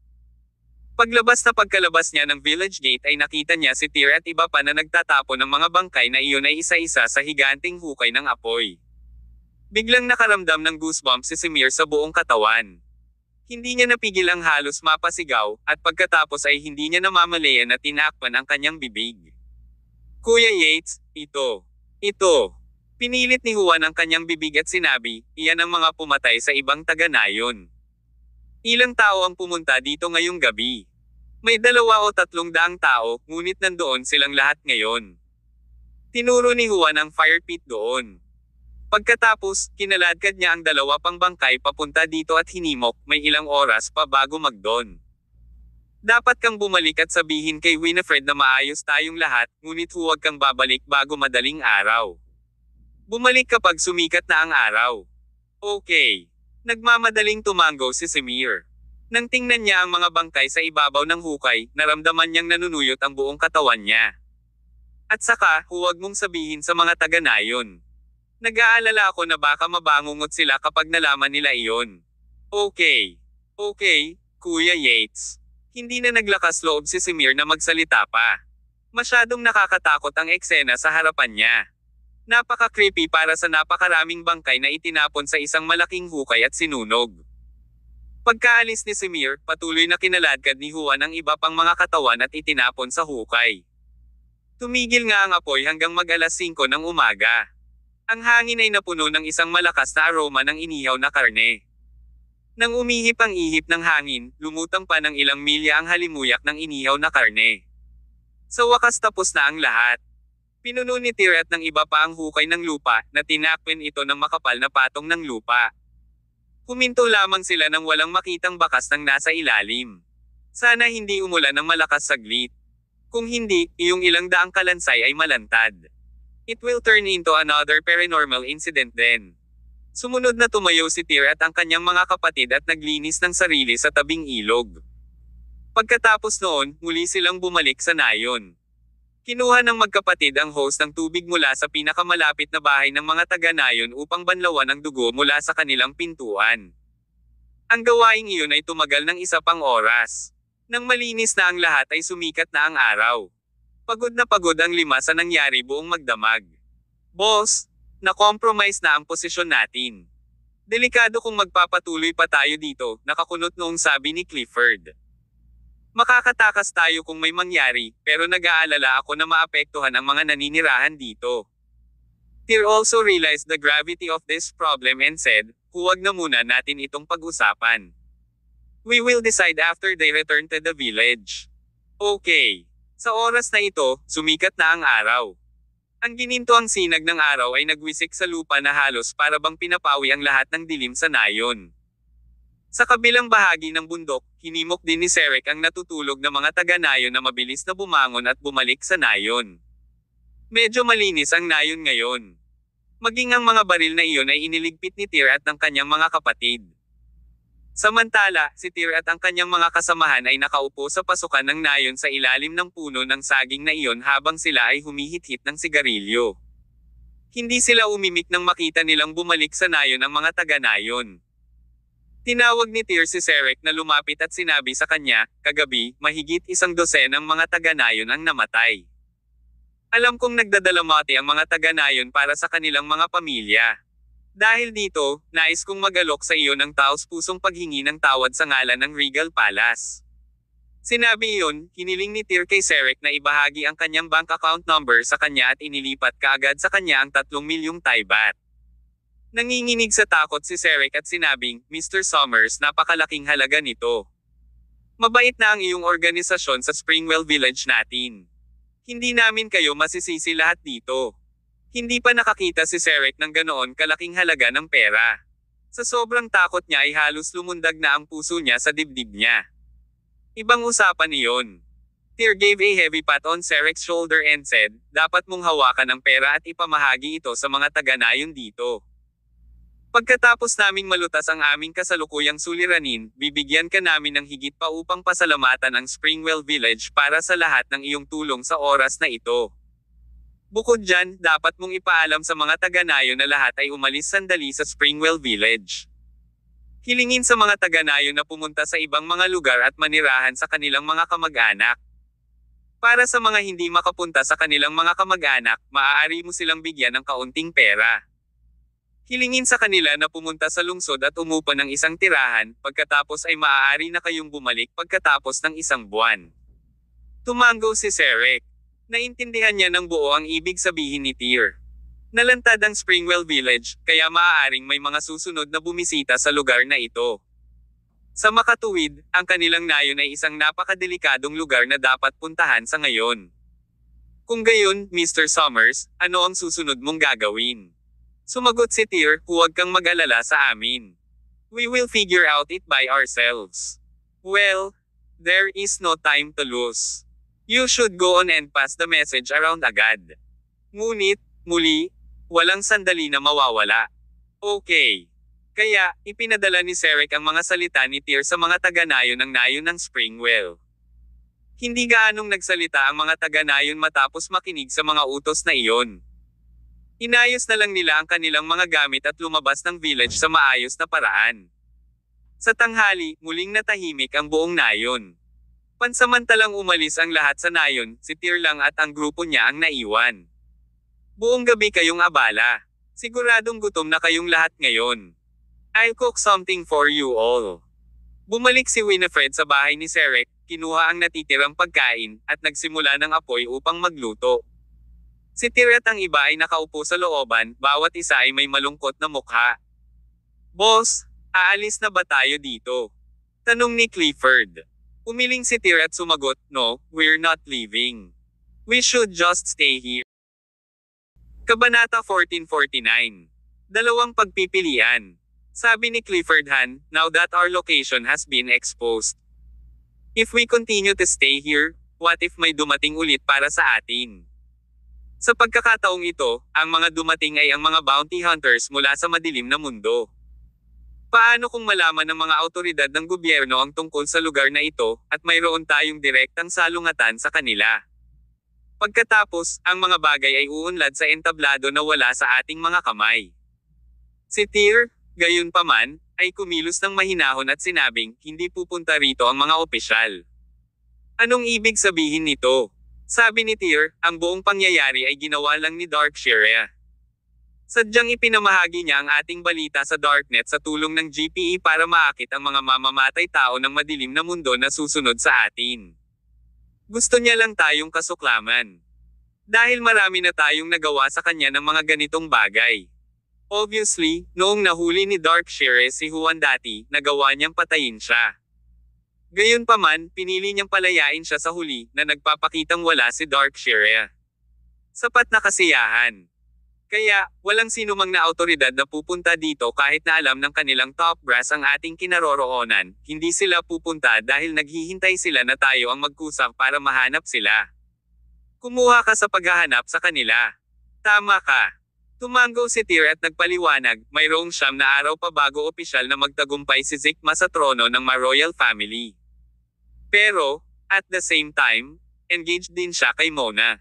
S1: Pagkalabas niya ng village gate ay nakita niya si Tyr at iba pa na nagtatapon ng mga bangkay na iyon ay isa-isa sa higanting hukay ng apoy. Biglang nakaramdam ng goosebumps si Simir sa buong katawan. Hindi niya napigil ang halos mapasigaw, at pagkatapos ay hindi niya namamalayan na tinakpan ang kanyang bibig. Kuya Yates, ito. Pinilit ni Juan ang kanyang bibig at sinabi, iyan ang mga pumatay sa ibang taga-nayon. Ilang tao ang pumunta dito ngayong gabi? May 2 o 3 daang tao, ngunit nandoon silang lahat ngayon. Tinuro ni Juan ang fire pit doon. Pagkatapos, kinaladkad niya ang 2 pang bangkay papunta dito at hinimok, may ilang oras pa bago magdon. Dapat kang bumalik at sabihin kay Winifred na maayos tayong lahat, ngunit huwag kang babalik bago madaling araw. Bumalik kapag sumikat na ang araw. Okay. Nagmamadaling tumango si Simir. Nang tingnan niya ang mga bangkay sa ibabaw ng hukay, naramdaman niyang nanunuyot ang buong katawan niya. At saka, huwag mong sabihin sa mga taga-nayon. Nag-aalala ako na baka mabangungot sila kapag nalaman nila iyon. Okay, Kuya Yates. Hindi na naglakas loob si Simir na magsalita pa. Masyadong nakakatakot ang eksena sa harapan niya. Napaka-creepy para sa napakaraming bangkay na itinapon sa isang malaking hukay at sinunog. Pagkaalis ni Simir, patuloy na kinaladkad ni Juan ang iba pang mga katawan at itinapon sa hukay. Tumigil nga ang apoy hanggang mag-alas 5 ng umaga. Ang hangin ay napuno ng isang malakas na aroma ng inihaw na karne. Nang umihip ang ihip ng hangin, lumutang pa ng ilang milya ang halimuyak ng inihaw na karne. Sa wakas tapos na ang lahat. Pinuno ni Tyr at ng iba pa ang hukay ng lupa, na tinakpin ito ng makapal na patong ng lupa. Huminto lamang sila nang walang makitang bakas ng nasa ilalim. Sana hindi umulan ng malakas saglit. Kung hindi, iyong ilang daang kalansay ay malantad. It will turn into another paranormal incident then. Sumunod na tumayo si Tyr at ang kanyang mga kapatid at naglinis ng sarili sa tabing ilog. Pagkatapos noon, muli silang bumalik sa nayon. Kinuha ng magkapatid ang hose ng tubig mula sa pinakamalapit na bahay ng mga taga-nayon upang banlawan ang dugo mula sa kanilang pintuan. Ang gawaing iyon ay tumagal ng isa pang oras. Nang malinis na ang lahat ay sumikat na ang araw. Pagod na pagod ang 5 sa nangyari buong magdamag. Boss, na-compromise na ang posisyon natin. Delikado kung magpapatuloy pa tayo dito, nakakunot noong sabi ni Clifford. Makakatakas tayo kung may mangyari, pero nag-aalala ako na maapektuhan ang mga naninirahan dito. Tyr also realized the gravity of this problem and said, huwag na muna natin itong pag-usapan. We will decide after they return to the village. Okay. Sa oras na ito, sumikat na ang araw. Ang ginintoang sinag ng araw ay nagwisik sa lupa na halos para bang pinapawi ang lahat ng dilim sa nayon. Sa kabilang bahagi ng bundok, hinimok din ni Serek ang natutulog na mga taga-nayon na mabilis na bumangon at bumalik sa nayon. Medyo malinis ang nayon ngayon. Maging ang mga baril na iyon ay iniligpit ni Tyr at ng kanyang mga kapatid. Samantala, si Tyr at ang kanyang mga kasamahan ay nakaupo sa pasukan ng nayon sa ilalim ng puno ng saging na iyon habang sila ay humihit-hit ng sigarilyo. Hindi sila umimik nang makita nilang bumalik sa nayon ang mga taga-nayon. Tinawag ni Tyr si Serek na lumapit at sinabi sa kanya, kagabi, mahigit 12 ng mga taga-nayon ang namatay. Alam kong nagdadalamati ang mga taga-nayon para sa kanilang mga pamilya. Dahil dito, nais kong mag-alok sa iyo ng taos-pusong paghingi ng tawad sa ngalan ng Regal Palace. Sinabi iyon, hiniling ni Tyr kay Serek na ibahagi ang kanyang bank account number sa kanya at inilipat kaagad sa kanya ang 3 milyong taibat. Nanginginig sa takot si Serek at sinabing, Mr. Summers, napakalaking halaga nito. Mabait na ang iyong organisasyon sa Springwell Village natin. Hindi namin kayo masisisi lahat dito. Hindi pa nakakita si Serek ng ganoon kalaking halaga ng pera. Sa sobrang takot niya ay halos lumundag na ang puso niya sa dibdib niya. Ibang usapan iyon. Tyr gave a heavy pat on Serek's shoulder and said, dapat mong hawakan ang pera at ipamahagi ito sa mga taga-nayon dito. Pagkatapos naming malutas ang aming kasalukuyang suliranin, bibigyan ka namin ng higit pa upang pasalamatan ang Springwell Village para sa lahat ng iyong tulong sa oras na ito. Bukod dyan, dapat mong ipaalam sa mga taga-nayon na lahat ay umalis sandali sa Springwell Village. Hilingin sa mga taga-nayon na pumunta sa ibang mga lugar at manirahan sa kanilang mga kamag-anak. Para sa mga hindi makapunta sa kanilang mga kamag-anak, maaari mo silang bigyan ng kaunting pera. Hilingin sa kanila na pumunta sa lungsod at umupa ng isang tirahan, pagkatapos ay maaari na kayong bumalik pagkatapos ng 1 buwan. Tumango si Serek. Naintindihan niya ng buo ang ibig sabihin ni Tyr. Nalantad ang Springwell Village, kaya maaaring may mga susunod na bumisita sa lugar na ito. Sa makatuwid, ang kanilang nayon ay isang napakadelikadong lugar na dapat puntahan sa ngayon. Kung gayon, Mr. Summers, ano ang susunod mong gagawin? Sumagot si Tyr, huwag kang mag-alala sa amin. We will figure out it by ourselves. Well, there is no time to lose. You should go on and pass the message around agad. Ngunit, muli, walang sandali na mawawala. Okay. Kaya, ipinadala ni Serek ang mga salita ni Tyr sa mga taga-nayon ng nayon ng Springwell. Hindi gaanong nagsalita ang mga taga-nayon matapos makinig sa mga utos na iyon. Inayos na lang nila ang kanilang mga gamit at lumabas ng village sa maayos na paraan. Sa tanghali, muling natahimik ang buong nayon. Pansamantalang umalis ang lahat sa nayon, si Tyr lang at ang grupo niya ang naiwan. Buong gabi kayong abala. Siguradong gutom na kayong lahat ngayon. I'll cook something for you all. Bumalik si Winifred sa bahay ni Serek, kinuha ang natitirang pagkain, at nagsimula ng apoy upang magluto. Si Tyr at ang iba ay nakaupo sa looban, bawat isa ay may malungkot na mukha. Boss, aalis na ba tayo dito? Tanong ni Clifford. Umiling si Tyr at sumagot, no, we're not leaving. We should just stay here. Kabanata 1449. Dalawang pagpipilian. Sabi ni Clifford Han, now that our location has been exposed. If we continue to stay here, what if may dumating ulit para sa atin? Sa pagkakataong ito, ang mga dumating ay ang mga bounty hunters mula sa madilim na mundo. Paano kung malaman ng mga awtoridad ng gobyerno ang tungkol sa lugar na ito, at mayroon tayong direktang salungatan sa kanila? Pagkatapos, ang mga bagay ay uunlad sa entablado na wala sa ating mga kamay. Si Tyr, gayunpaman, ay kumilos ng mahinahon at sinabing, hindi pupunta rito ang mga opisyal. Anong ibig sabihin nito? Sabi ni Tyr, ang buong pangyayari ay ginawa lang ni Darkshire. Sadyang ipinamahagi niya ang ating balita sa Darknet sa tulong ng GPE para maakit ang mga mamamatay tao ng madilim na mundo na susunod sa atin. Gusto niya lang tayong kasuklaman. Dahil marami na tayong nagawa sa kanya ng mga ganitong bagay. Obviously, noong nahuli ni Darkshire si Juan dati, nagawa niyang patayin siya. Gayunpaman, pinili niyang palayain siya sa huli, na nagpapakitang wala si Darkshire. Sapat na kasiyahan. Kaya, walang sinumang na awtoridad na pupunta dito kahit na alam ng kanilang top brass ang ating kinaroroonan, hindi sila pupunta dahil naghihintay sila na tayo ang magkusap para mahanap sila. Kumuha ka sa paghahanap sa kanila. Tama ka. Tumango si Tyr at nagpaliwanag, mayroong 9 na araw pa bago opisyal na magtagumpay si Zikma sa trono ng Ma-royal family. Pero, at the same time, engaged din siya kay Mona.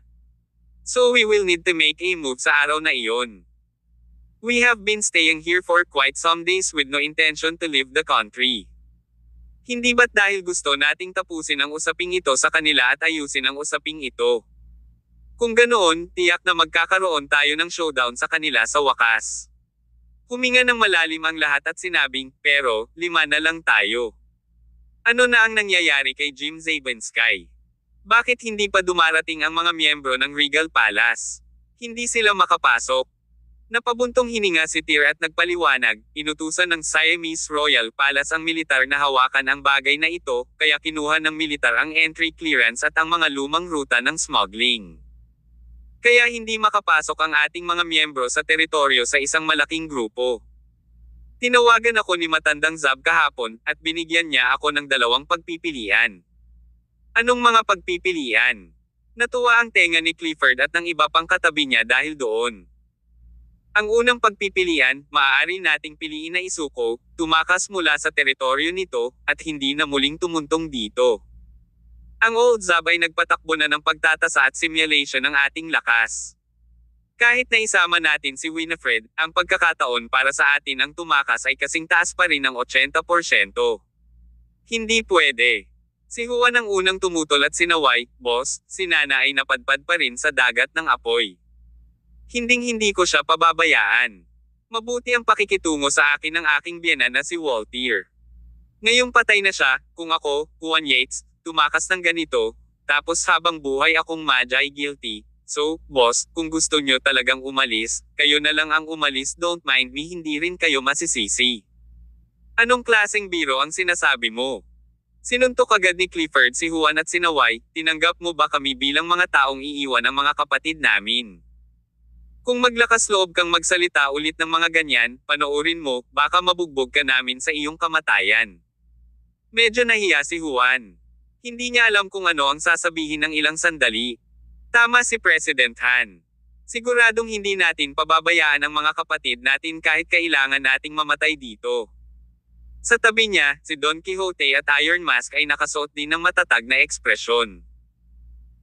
S1: So we will need to make a move sa araw na iyon. We have been staying here for quite some days with no intention to leave the country. Hindi ba't dahil gusto nating tapusin ang usaping ito sa kanila at ayusin ang usaping ito? Kung ganoon, tiyak na magkakaroon tayo ng showdown sa kanila sa wakas. Huminga ng malalim ang lahat at sinabing, pero, 5 na lang tayo. Ano na ang nangyayari kay Jim Zabinski? Bakit hindi pa dumarating ang mga miyembro ng Regal Palace? Hindi sila makapasok. Napabuntong hininga si Tyr at nagpaliwanag, inutusan ng Siamese Royal Palace ang militar na hawakan ang bagay na ito, kaya kinuha ng militar ang entry clearance at ang mga lumang ruta ng smuggling. Kaya hindi makapasok ang ating mga miyembro sa teritoryo sa isang malaking grupo. Tinawagan ako ni Matandang Zab kahapon, at binigyan niya ako ng 2 pagpipilian. Anong mga pagpipilian? Natuwa ang tenga ni Clifford at ng iba pang katabi niya dahil doon. Ang unang pagpipilian, maaari nating piliin na isuko, tumakas mula sa teritoryo nito, at hindi na muling tumuntong dito. Ang Old Zab ay nagpatakbo na ng pagtatasa at simulation ng ating lakas. Kahit na isama natin si Winifred, ang pagkakataon para sa atin ang tumakas ay kasing taas pa rin ng 80%. Hindi pwede. Si Juan ang unang tumutol at sinaway, boss, si Nana ay napadpad pa rin sa dagat ng apoy. Hinding-hindi ko siya pababayaan. Mabuti ang pakikitungo sa akin ng aking biyenan na si Walter. Ngayong patay na siya, kung ako, Juan Yates, tumakas ng ganito, tapos habang buhay akong magi guilty. So, boss, kung gusto nyo talagang umalis, kayo na lang ang umalis, don't mind me, hindi rin kayo masisisi. Anong klaseng biro ang sinasabi mo? Sinuntok agad ni Clifford si Juan at sinaway, tinanggap mo ba kami bilang mga taong iiwan ang mga kapatid namin? Kung maglakas loob kang magsalita ulit ng mga ganyan, panoorin mo, baka mabugbog ka namin sa iyong kamatayan. Medyo nahiya si Juan. Hindi niya alam kung ano ang sasabihin ng ilang sandali. Tama si President Han. Siguradong hindi natin pababayaan ang mga kapatid natin kahit kailangan nating mamatay dito. Sa tabi niya, si Don Quixote at Iron Mask ay nakasuot din ng matatag na ekspresyon.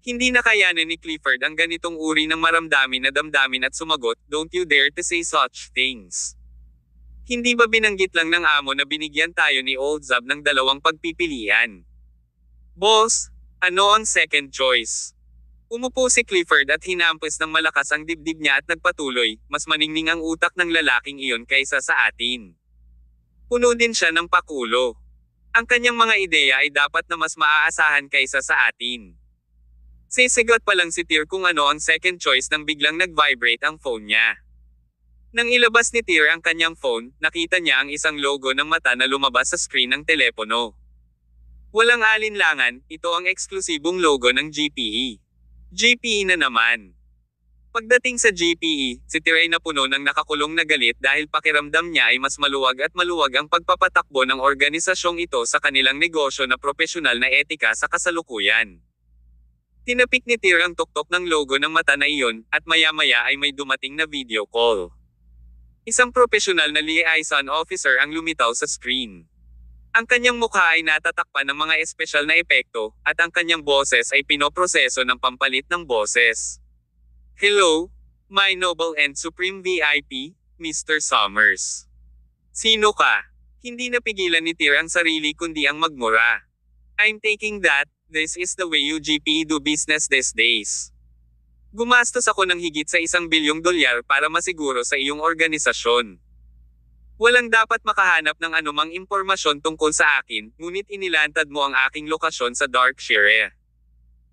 S1: Hindi nakayanan ni Clifford ang ganitong uri ng maramdamin na damdamin at sumagot, "Don't you dare to say such things." Hindi ba binanggit lang ng amo na binigyan tayo ni Old Zab ng 2 pagpipilian? Boss, ano ang second choice? Umupo si Clifford at hinampas ng malakas ang dibdib niya at nagpatuloy, mas maningning ang utak ng lalaking iyon kaysa sa atin. Puno din siya ng pakulo. Ang kanyang mga ideya ay dapat na mas maaasahan kaysa sa atin. Sisigot pa lang si Tyr kung ano ang second choice nang biglang nag-vibrate ang phone niya. Nang ilabas ni Tyr ang kanyang phone, nakita niya ang isang logo ng mata na lumabas sa screen ng telepono. Walang alinlangan, ito ang eksklusibong logo ng GPE. GPE na naman. Pagdating sa GPE, si Tyr ay napuno ng nakakulong na galit dahil pakiramdam niya ay mas maluwag at maluwag ang pagpapatakbo ng organisasyong ito sa kanilang negosyo na propesyonal na etika sa kasalukuyan. Tinapik ni Tyr ang tuktok ng logo ng mata na iyon, at maya-maya ay may dumating na video call. Isang profesional na liaison officer ang lumitaw sa screen. Ang kanyang mukha ay natatakpan ng mga espesyal na epekto, at ang kanyang boses ay pinoproseso ng pampalit ng boses. Hello, my noble and supreme VIP, Mr. Summers. Sino ka? Hindi napigilan ni Tyr ang sarili kundi ang magmura. I'm taking that. This is the way you GPE do business these days. Gumastos ako ng higit sa $1 bilyong para masiguro sa iyong organisasyon. Walang dapat makahanap ng anumang impormasyon tungkol sa akin, ngunit inilantad mo ang aking lokasyon sa Darkshire.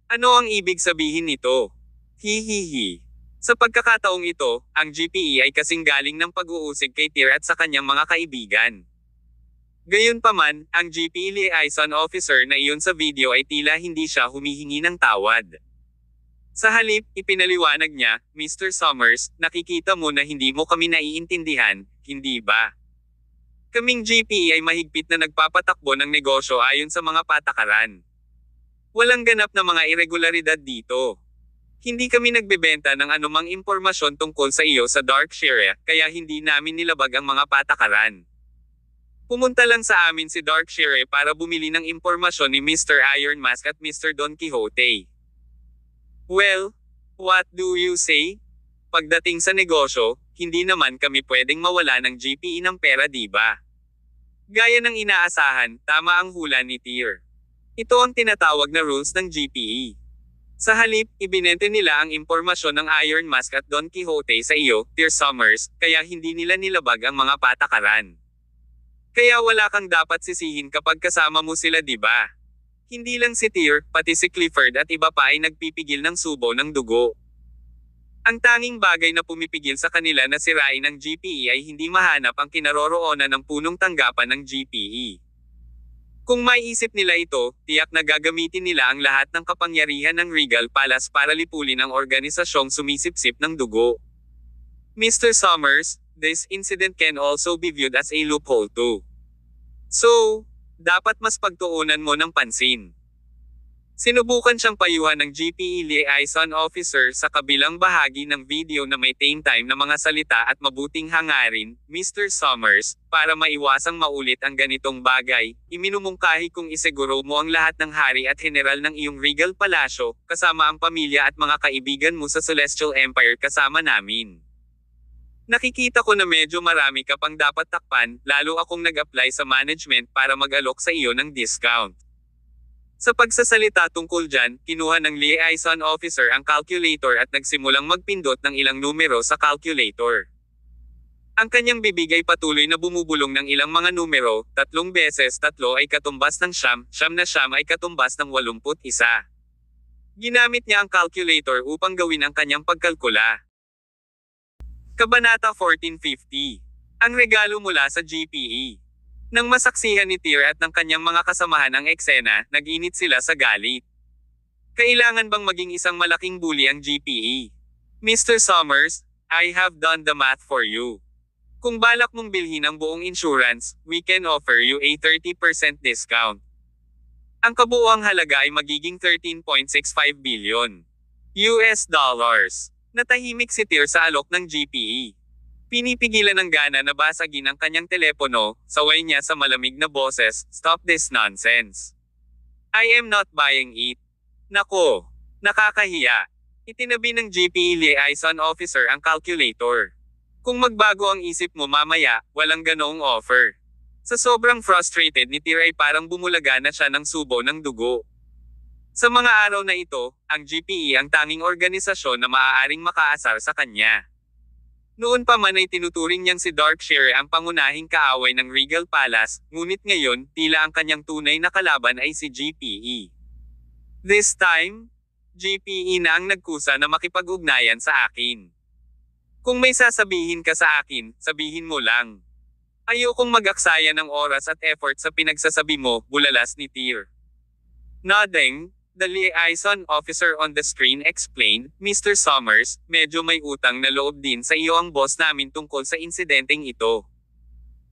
S1: Ano ang ibig sabihin nito? Hihihi. Sa pagkakataong ito, ang GPE ay kasing galing ng pag-uusig kay Tyr at sa kanyang mga kaibigan. Gayunpaman, ang GPE liaison officer na iyon sa video ay tila hindi siya humihingi ng tawad. Sa halip, ipinaliwanag niya, Mr. Summers, nakikita mo na hindi mo kami naiintindihan, hindi ba? Kaming GPE ay mahigpit na nagpapatakbo ng negosyo ayon sa mga patakaran. Walang ganap na mga irregularidad dito. Hindi kami nagbebenta ng anumang impormasyon tungkol sa iyo sa Darkshire, kaya hindi namin nilabag ang mga patakaran. Pumunta lang sa amin si Darkshire para bumili ng impormasyon ni Mr. Iron Mask at Mr. Don Quixote. Well, what do you say? Pagdating sa negosyo, hindi naman kami pwedeng mawala ng GPE ng pera, diba? Gaya ng inaasahan, tama ang hula ni Tyr. Ito ang tinatawag na rules ng GPE. Sa halip, ibinente nila ang impormasyon ng Iron Mask at Don Quixote sa iyo, Tyr Summers, kaya hindi nila nilabag ang mga patakaran. Kaya wala kang dapat sisihin kapag kasama mo sila, diba? Hindi lang si Tyr, pati si Clifford at iba pa ay nagpipigil ng subo ng dugo. Ang tanging bagay na pumipigil sa kanila na sirain ang GPE ay hindi mahanap ang kinaroroonan ng punong tanggapan ng GPE. Kung maiisip nila ito, tiyak na gagamitin nila ang lahat ng kapangyarihan ng Regal Palace para lipulin ang organisasyong sumisipsip ng dugo. Mr. Summers, this incident can also be viewed as a loophole too. So, dapat mas pagtuunan mo ng pansin. Sinubukan siyang payuhan ng GPE liaison officer sa kabilang bahagi ng video na may tame time na mga salita at mabuting hangarin, Mr. Summers, para maiwasang maulit ang ganitong bagay, iminumungkahi kung isiguro mo ang lahat ng hari at general ng iyong Regal Palasyo, kasama ang pamilya at mga kaibigan mo sa Celestial Empire kasama namin. Nakikita ko na medyo marami ka pang dapat takpan, lalo akong nag-apply sa management para mag-alok sa iyo ng discount. Sa pagsasalita tungkol dyan, kinuha ng liaison officer ang calculator at nagsimulang magpindot ng ilang numero sa calculator. Ang kanyang bibig ay patuloy na bumubulong ng ilang mga numero, 3 beses 3 ay katumbas ng 9, 9 na 9 ay katumbas ng 81. Ginamit niya ang calculator upang gawin ang kanyang pagkalkula. Kabanata 1450. Ang regalo mula sa GPE. Nang masaksihan ni Tyr at ng kanyang mga kasamahan ang eksena, nag-init sila sa galit. Kailangan bang maging isang malaking bully ang GPE? Mr. Summers, I have done the math for you. Kung balak mong bilhin ang buong insurance, we can offer you a 30% discount. Ang kabuuang halaga ay magiging 13.65 billion US dollars. Natahimik si Tyr sa alok ng GPE. Pinipigilan ng gana na basagin ang kanyang telepono, saway niya sa malamig na boses, stop this nonsense. I am not buying it. Nako, nakakahiya. Itinabi ng GPE liaison officer ang calculator. Kung magbago ang isip mo mamaya, walang ganoong offer. Sa sobrang frustrated ni Tyr ay parang bumulaga na siya ng subo ng dugo. Sa mga araw na ito, ang GPE ang tanging organisasyon na maaaring makaasar sa kanya. Noon pa man ay tinuturing niyang si Darkshire ang pangunahing kaaway ng Regal Palace, ngunit ngayon, tila ang kanyang tunay na kalaban ay si GPE. This time, GPE na ang nagkusa na makipag-ugnayan sa akin. Kung may sasabihin ka sa akin, sabihin mo lang. Ayokong mag-aksaya ng oras at effort sa pinagsasabi mo, bulalas ni Tyr. Nodding, the liaison officer on the screen explained, Mr. Summers, medyo may utang na loob din sa iyo ang boss namin tungkol sa insidenteng ito.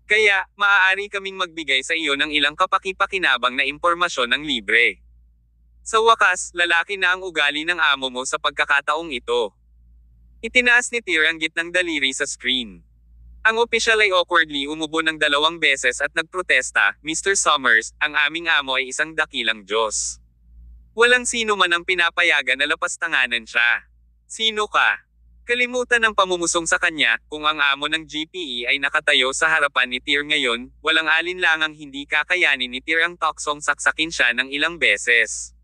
S1: Kaya, maaari kaming magbigay sa iyo ng ilang kapaki-pakinabang na impormasyon ng libre. Sa wakas, lalaki na ang ugali ng amo mo sa pagkakataong ito. Itinaas ni Tyr ang gitnang daliri sa screen. Ang opisyal ay awkwardly umubo ng 2 beses at nagprotesta, "Mr. Summers, ang aming amo ay isang dakilang Diyos. Walang sino man ang pinapayagan na lapastanganan siya. Sino ka?" Kalimutan ng pamumusong sa kanya, kung ang amo ng GPE ay nakatayo sa harapan ni Tyr ngayon, walang alinlangang hindi kakayanin ni Tyr ang toksong saksakin siya ng ilang beses.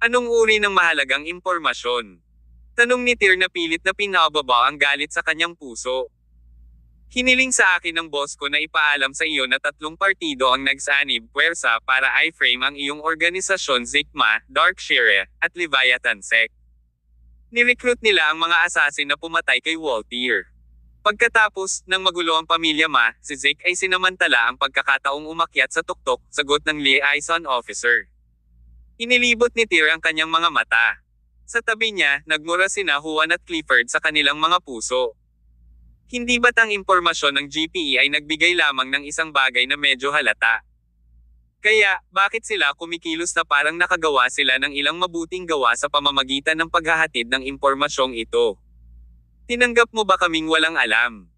S1: Anong uri ng mahalagang impormasyon? Tanong ni Tyr na pilit na pinababa ang galit sa kanyang puso. Hiniling sa akin ng boss ko na ipaalam sa iyo na 3 partido ang nagsanib puwersa para i-frame ang iyong organisasyon Zikma, Darkshire, at Leviathan Sect. Nirecruit nila ang mga assassin na pumatay kay Walter. Pagkatapos, nang magulo ang pamilya Ma, si Zeke ay sinamantala ang pagkakataong umakyat sa tuktok, sagot ng liaison officer. Inilibot ni Tyr ang kanyang mga mata. Sa tabi niya, nagmura sina Juan at Clifford sa kanilang mga puso. Hindi ba't ang impormasyon ng GPE ay nagbigay lamang ng isang bagay na medyo halata? Kaya, bakit sila kumikilos na parang nakagawa sila ng ilang mabuting gawa sa pamamagitan ng paghahatid ng impormasyong ito? Tinanggap mo ba kaming walang alam?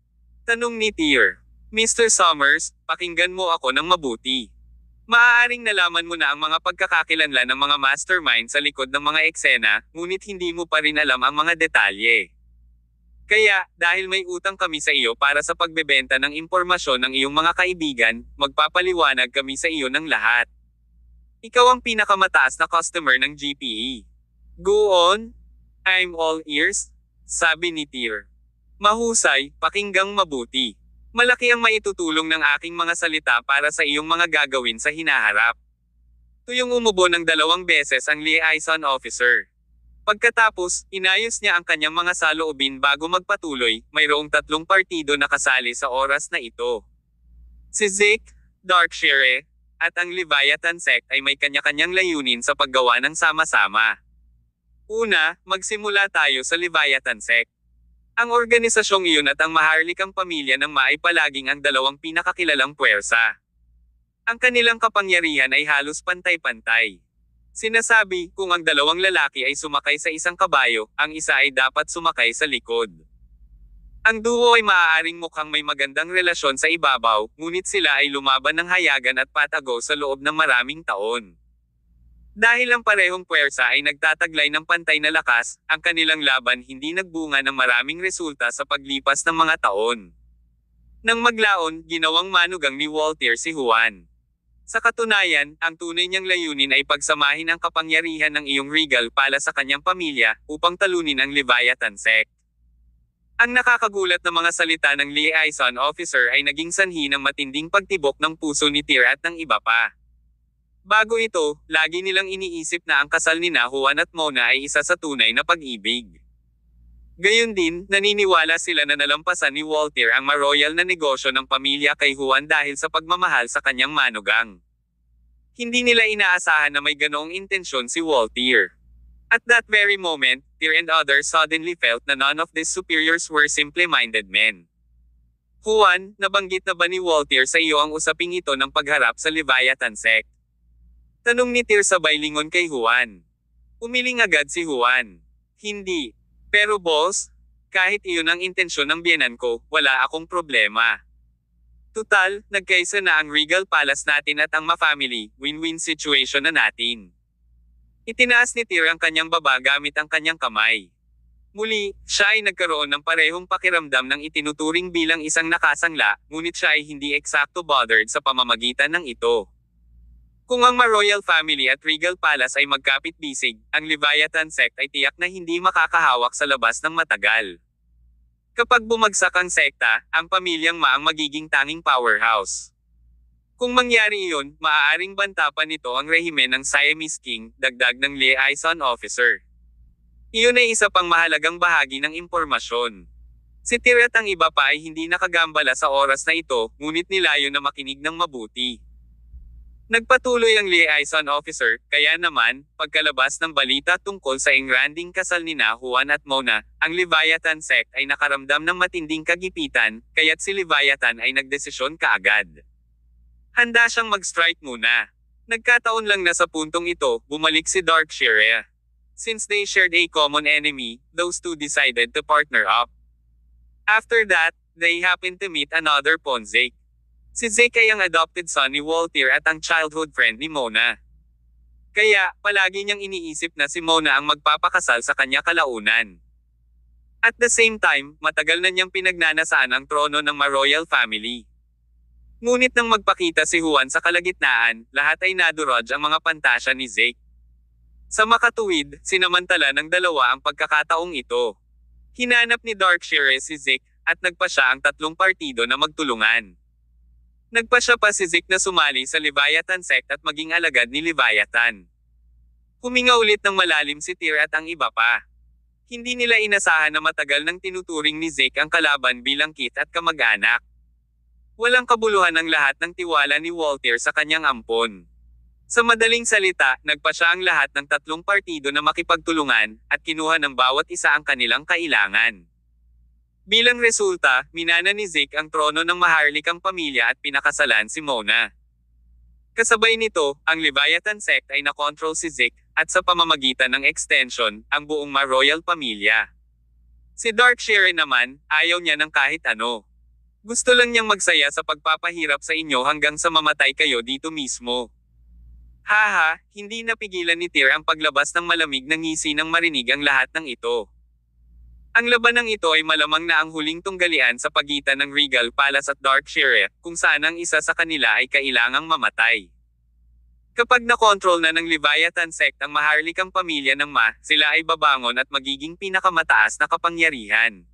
S1: Tanong ni Tyr. Mr. Summers, pakinggan mo ako ng mabuti. Maaaring nalaman mo na ang mga pagkakakilanlan ng mga mastermind sa likod ng mga eksena, ngunit hindi mo pa rin alam ang mga detalye. Kaya, dahil may utang kami sa iyo para sa pagbebenta ng impormasyon ng iyong mga kaibigan, magpapaliwanag kami sa iyo ng lahat. Ikaw ang pinakamataas na customer ng GPE. Go on. I'm all ears, sabi ni Tyr. Mahusay, pakinggang mabuti. Malaki ang maitutulong ng aking mga salita para sa iyong mga gagawin sa hinaharap. Tuyong umubo ng 2 beses ang liaison officer. Pagkatapos, inayos niya ang kanyang mga saloobin bago magpatuloy, mayroong 3 partido na kasali sa oras na ito. Si Zeke, Darkshire, at ang Leviathan Sect ay may kanya-kanyang layunin sa paggawa ng sama-sama. Una, magsimula tayo sa Leviathan Sect. Ang organisasyong iyon at ang maharlikang pamilya ng Ma ay palaging ang 2 pinakakilalang puwersa. Ang kanilang kapangyarihan ay halos pantay-pantay. Sinasabi, kung ang 2 lalaki ay sumakay sa isang kabayo, ang isa ay dapat sumakay sa likod. Ang duo ay maaaring mukhang may magandang relasyon sa ibabaw, ngunit sila ay lumaban ng hayagan at patago sa loob ng maraming taon. Dahil ang parehong puwersa ay nagtataglay ng pantay na lakas, ang kanilang laban hindi nagbunga ng maraming resulta sa paglipas ng mga taon. Nang maglaon, ginawang manugang ni Walter si Juan. Sa katunayan, ang tunay niyang layunin ay pagsamahin ang kapangyarihan ng iyong Regal pala sa kanyang pamilya, upang talunin ang Leviathan Sect. Ang nakakagulat na mga salita ng liaison officer ay naging sanhi ng matinding pagtibok ng puso ni Tyr at ng iba pa. Bago ito, lagi nilang iniisip na ang kasal nina Juan at Mona ay isa sa tunay na pag-ibig. Gayon din, naniniwala sila na nalampasan ni Walter ang maroyal na negosyo ng pamilya kay Juan dahil sa pagmamahal sa kanyang manugang. Hindi nila inaasahan na may ganoong intensyon si Walter. At that very moment, Tyr and others suddenly felt na none of these superiors were simple-minded men. Juan, nabanggit na ba ni Walter sa iyo ang usaping ito ng pagharap sa Leviathan Sect? Tanong ni Tyr sabay lingon kay Juan. Umiling agad si Juan. Hindi. Pero boss, kahit iyon ang intensyon ng biyenan ko, wala akong problema. Tutal, nagkaisa na ang Regal Palace natin at ang Ma-family, win-win situation na natin. Itinaas ni Tyr ang kanyang baba gamit ang kanyang kamay. Muli, siya ay nagkaroon ng parehong pakiramdam ng itinuturing bilang isang nakasangla, ngunit siya ay hindi eksakto bothered sa pamamagitan ng ito. Kung ang Ma-royal family at Regal Palace ay magkapit-bisig, ang Leviathan Sect ay tiyak na hindi makakahawak sa labas ng matagal. Kapag bumagsak ang sekta, ang pamilyang Ma ang magiging tanging powerhouse. Kung mangyari iyon, maaaring banta pa nito ang rehimen ng Siamese King, dagdag ng liaison officer. Iyon ay isa pang mahalagang bahagi ng impormasyon. Si Tyr at ang iba pa ay hindi nakagambala sa oras na ito, ngunit nilayo na makinig ng mabuti. Nagpatuloy ang liaison officer, kaya naman, pagkalabas ng balita tungkol sa engranding kasal nina Juan at Mona, ang Leviathan Sect ay nakaramdam ng matinding kagipitan, kaya't si Leviathan ay nagdesisyon kaagad. Handa siyang mag-strike muna. Nagkataon lang na sa puntong ito, bumalik si Darkshire. Since they shared a common enemy, those two decided to partner up. After that, they happened to meet another pawn Zeke. Si Zeke ay ang adopted son ni Walter at ang childhood friend ni Mona. Kaya, palagi niyang iniisip na si Mona ang magpapakasal sa kanya kalaunan. At the same time, matagal na niyang pinagnanasaan ang trono ng Ma-royal family. Ngunit nang magpakita si Juan sa kalagitnaan, lahat ay nadurog ang mga pantasya ni Zeke. Sa makatuwid, sinamantala ng dalawa ang pagkakataong ito. Hinanap ni Darkshire si Zeke, at nagpa siya ang tatlong partido na magtulungan. Nagpa siya pa si Zeke na sumali sa Leviathan sect at maging alagad ni Leviathan. Huminga ulit ng malalim si Tyr at ang iba pa. Hindi nila inasahan na matagal nang tinuturing ni Zeke ang kalaban bilang kit at kamag-anak. Walang kabuluhan ang lahat ng tiwala ni Walter sa kanyang ampon. Sa madaling salita, nagpa siya ang lahat ng tatlong partido na makipagtulungan, at kinuha ng bawat isa ang kanilang kailangan. Bilang resulta, minana ni Zeke ang trono ng maharlikang pamilya at pinakasalan si Mona. Kasabay nito, ang Leviathan sect ay nakontrol si Zeke, at sa pamamagitan ng extension, ang buong Ma-royal pamilya. Si Darkshire naman, ayaw niya ng kahit ano. Gusto lang niyang magsaya sa pagpapahirap sa inyo hanggang sa mamatay kayo dito mismo. Haha, hindi napigilan ni Tyr ang paglabas ng malamig na ngisi nang marinig ang lahat ng ito. Ang labanang ito ay malamang na ang huling tunggalian sa pagitan ng Regal Palace at Darkshire, kung saan ang isa sa kanila ay kailangang mamatay. Kapag nakontrol na ng Leviathan sect ang maharlikang pamilya ng Ma, sila ay babangon at magiging pinakamataas na kapangyarihan.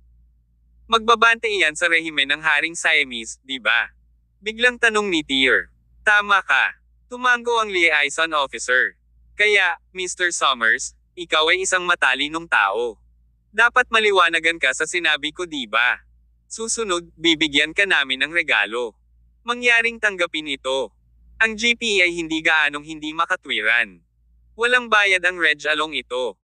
S1: Magbabante iyan sa rehimen ng Haring Siamese, di ba? Biglang tanong ni Tyr. Tama ka. Tumango ang liaison officer. Kaya, Mr. Summers, ikaw ay isang matalinong tao. Dapat maliwanagan ka sa sinabi ko, di ba? Susunod, bibigyan ka namin ng regalo. Mangyaring tanggapin ito. Ang GP ay hindi gaanong hindi makatwiran. Walang bayad ang Reg Along ito.